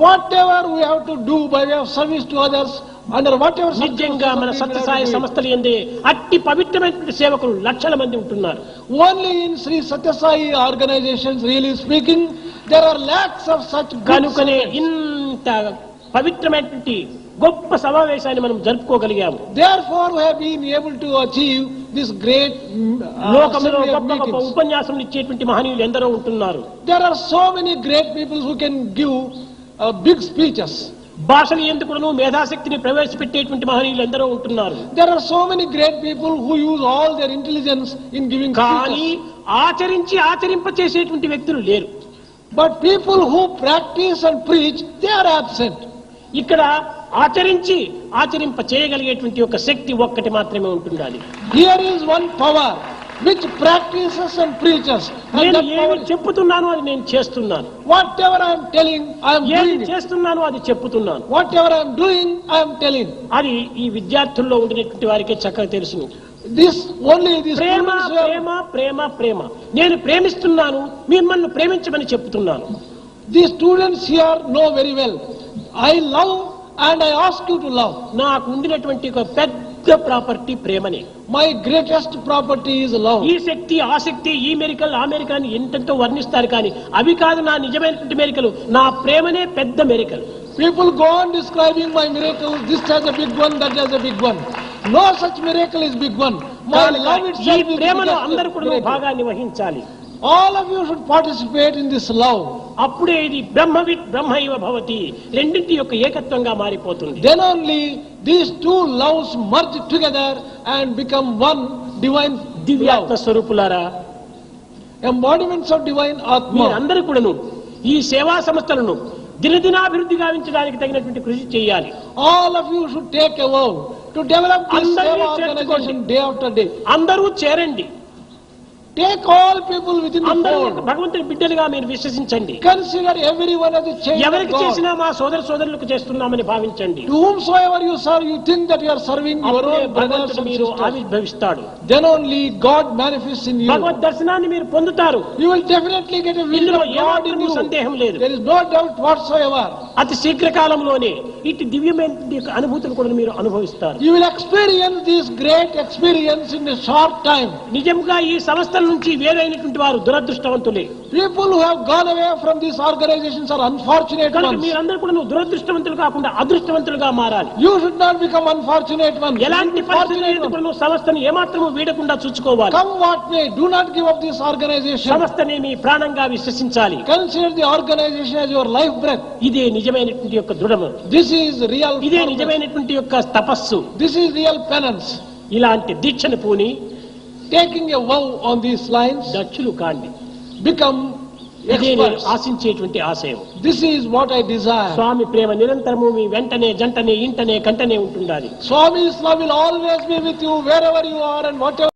Whatever we have to do by way of service to others, under whatever నిజంగా మన circumstances, we Sathya Sai will have to do it. సంస్థలు ఎందే అట్టి పవిత్రమైనటువంటి సేవకులు లక్షల మంది ఉంటున్నారు. Only in Sri Sathya Sai organizations, really speaking, there are lakhs of such good కనుకనే servants. ఇంత పవిత్రమైనటువంటి గొప్ప సమావేశాన్ని మనం జరుపుకోగలిగాము. Therefore, we have been able to achieve this great లోకంలో assembly of గొప్ప గొప్ప meetings. ఉపన్యాసం ఇచ్చేటువంటి మహనీయులు ఎందరో ఉంటున్నారు. There are so many great people who can give big speeches. భాషలు ఎందుకును మేధాశక్తిని ప్రవేశపెట్టేటువంటి మహనీయులు ఎందరో ఉంటున్నారు. There are so many great people who use all their intelligence in giving కానీ speeches. ఆచరింప చేసేటువంటి వ్యక్తులు లేరు. But people who practice and preach, they are absent. ఇక్కడ ఆచరింప చేయగలిగేటువంటి ఒక శక్తి ఒక్కటి మాత్రమే ఉంటుండాలి. Here is one power which practices and preaches. And నేను that power ఏమి చెప్పుతున్నాను అది నేను చేస్తున్నాను. whatever I am telling, I am ఏమి doing it. చేస్తున్నాను అది చెప్పుతున్నాను. Whatever I am doing, I am telling. అది ఈ విద్యార్థుల్లో ఉండినటువంటి వారికే చక్కగా తెలుసును. This only these Prema students who have- ప్రేమ ప్రేమ ప్రేమ నేను ప్రేమిస్తున్నాను, మిమ్మల్ని ప్రేమించమని చెప్తున్నాను. these students here know very well. I love and I ask you to love. నాకు ఉండినటువంటి ఒక పెద్ద ప్రాపర్టీ ప్రేమనే. My greatest property is love. ఈ శక్తి ఆ శక్తి ఈ మెరికల్ ఆ మెరికల్ అని ఎంతెంతో వర్ణిస్తారు, కానీ అవి కాదు నా నిజమైనటువంటి మెరికలు. నా ప్రేమనే పెద్ద మెరికల్. People go on describing my miracles. This has a big one, that has a big one. No such miracle is big one. My love ఈ itself is the ప్రేమలో అందరూ biggest కూడా miracle. భాగాన్ని వహించాలి. All of you should participate in this love. అప్పుడే ఇది బ్రహ్మవిత్ బ్రహ్మైవ భవతి, రెండింటి యొక్క ఏకత్వంగా మారిపోతుంది. Then only these two loves merge together and become one divine దివ్యాత్మ love. స్వరూపులారా, Embodiments of divine Atma. మీరందరూ కూడాను ఈ సేవా సంస్థలను దినదినాభివృద్ధి గావించడానికి తగినటువంటి కృషి చేయాలి. All of you should take a vow to develop this అందరినీ seva చేర్చుకోండి. organization day after day. అందరూ చేరండి. Take all people within the అందరూ fold. భగవంతుని బిడ్డలుగా మీరు విశ్వసించండి. Consider everyone as a child of ఎవరికి God. చేసినా మా సోదరులకు చేస్తున్నామని భావించండి. To whomsoever you serve, you think that you are serving your అప్పుడే own brothers భగవంతుడు and మీరు sisters. ఆవిర్భవిస్తాడు. Then only God manifests in you. భగవద్ దర్శనాన్ని మీరు పొందుతారు. You will definitely get a vision ఇందులో of God in ఏమాత్రమూ you. సందేహం లేదు. There is no doubt whatsoever. అతి శీఘ్రకాలంలోనే ఇటు దివ్యమైన అనుభూతులు కూడా మీరు అనుభవిస్తారు. You will experience this great experience in a short time. నిజంగా ఈ సంస్థల నుంచి వేరైనటువంటి వారు దురదృష్టవంతులే. People who have gone away from these organizations are unfortunate కనుక ones. మీరందరూ కూడా దురదృష్టవంతులు కాకుండా అదృష్టవంతులుగా మారాలి. You should not become unfortunate ones. You should ఎలాంటి be fortunate ones. పరిస్థితుల్లో సంస్థను ఏమాత్రము వీడకుండా చూసుకోవాలి. Come what may, do not give up this organization. సంస్థని మీ ప్రాణంగా విశ్వసించాలి. Consider the organization as your life breath. ఇదే నిజమైనటువంటి యొక్క దృఢము. This is real ఇదే firmness. నిజమైనటువంటి యొక్క తపస్సు. This is real penance. ఇలాంటి దీక్షను పూని Taking a vow on these lines, దక్షులు కాండి. become ఇదే నేను experts. ఆశించేటువంటి ఆశయం. This is what I desire. స్వామి ప్రేమ నిరంతరము మీ వెంటనే జంటనే ఇంటనే కంటనే ఉంటుండాలి. Swami's love will always be with you wherever you are and whatever